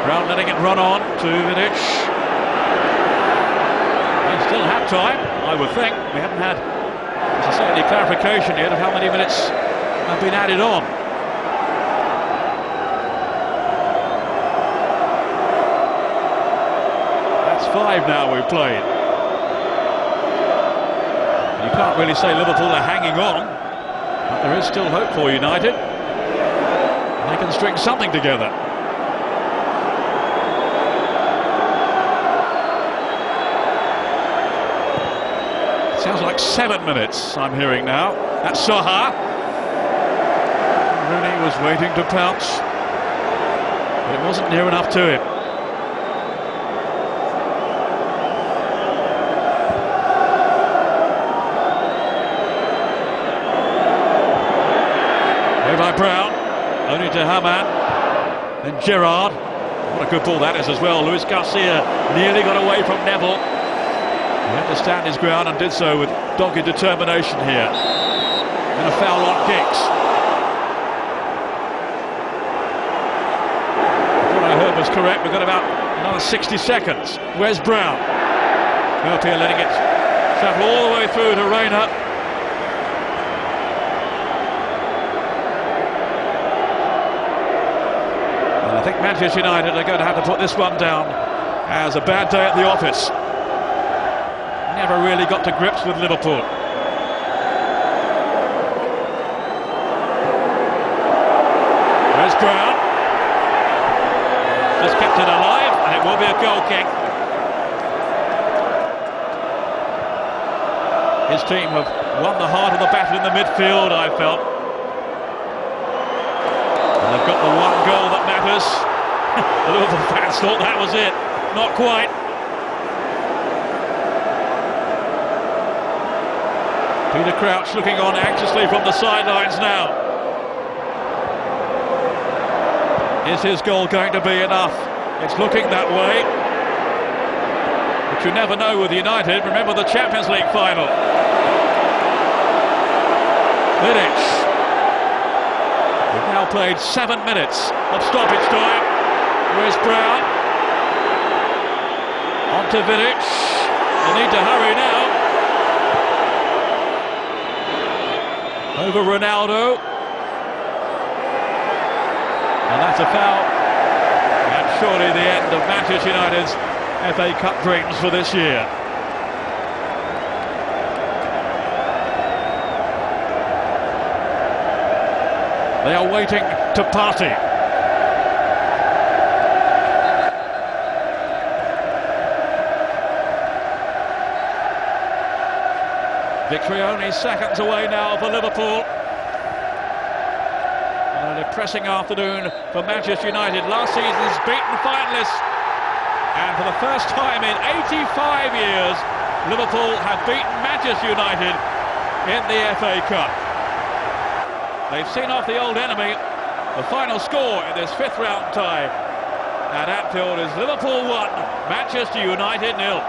Brown letting it run on to Vidic. They still have time, I would think. We haven't had necessarily clarification yet of how many minutes have been added on. That's 5 now we've played. You can't really say Liverpool are hanging on, but there is still hope for United. They can string something together. Sounds like 7 minutes I'm hearing now. That's Saha. Rooney was waiting to pounce, but it wasn't near enough to him. Here by Brown, only to Hamann, then Gerrard. What a good ball that is as well. Luis Garcia nearly got away from Neville. He had to stand his ground and did so with dogged determination here. And a foul on Giggs. If what I heard was correct, we've got about another 60 seconds. Where's Brown? Murphy letting it travel all the way through to Reina. And I think Manchester United are going to have to put this one down as a bad day at the office. Never really got to grips with Liverpool. attacking. His team have won the heart of the battle in the midfield, I felt. And they've got the one goal that matters. The Liverpool fans thought that was it. Not quite. Peter Crouch looking on anxiously from the sidelines now. Is his goal going to be enough? It's looking that way. But you never know with United. Remember the Champions League final. Vidic. We've now played 7 minutes of stoppage time. Where's Brown? On to Vidic. They need to hurry now. Over Ronaldo. And that's a foul. And surely the end of Manchester United's FA Cup dreams for this year. They are waiting to party. Victory only seconds away now for Liverpool. An impressive afternoon for Manchester United, last season's beaten finalists. And for the first time in 85 years, Liverpool have beaten Manchester United in the FA Cup. They've seen off the old enemy. The final score in this fifth round tie at Anfield is Liverpool 1, Manchester United 0.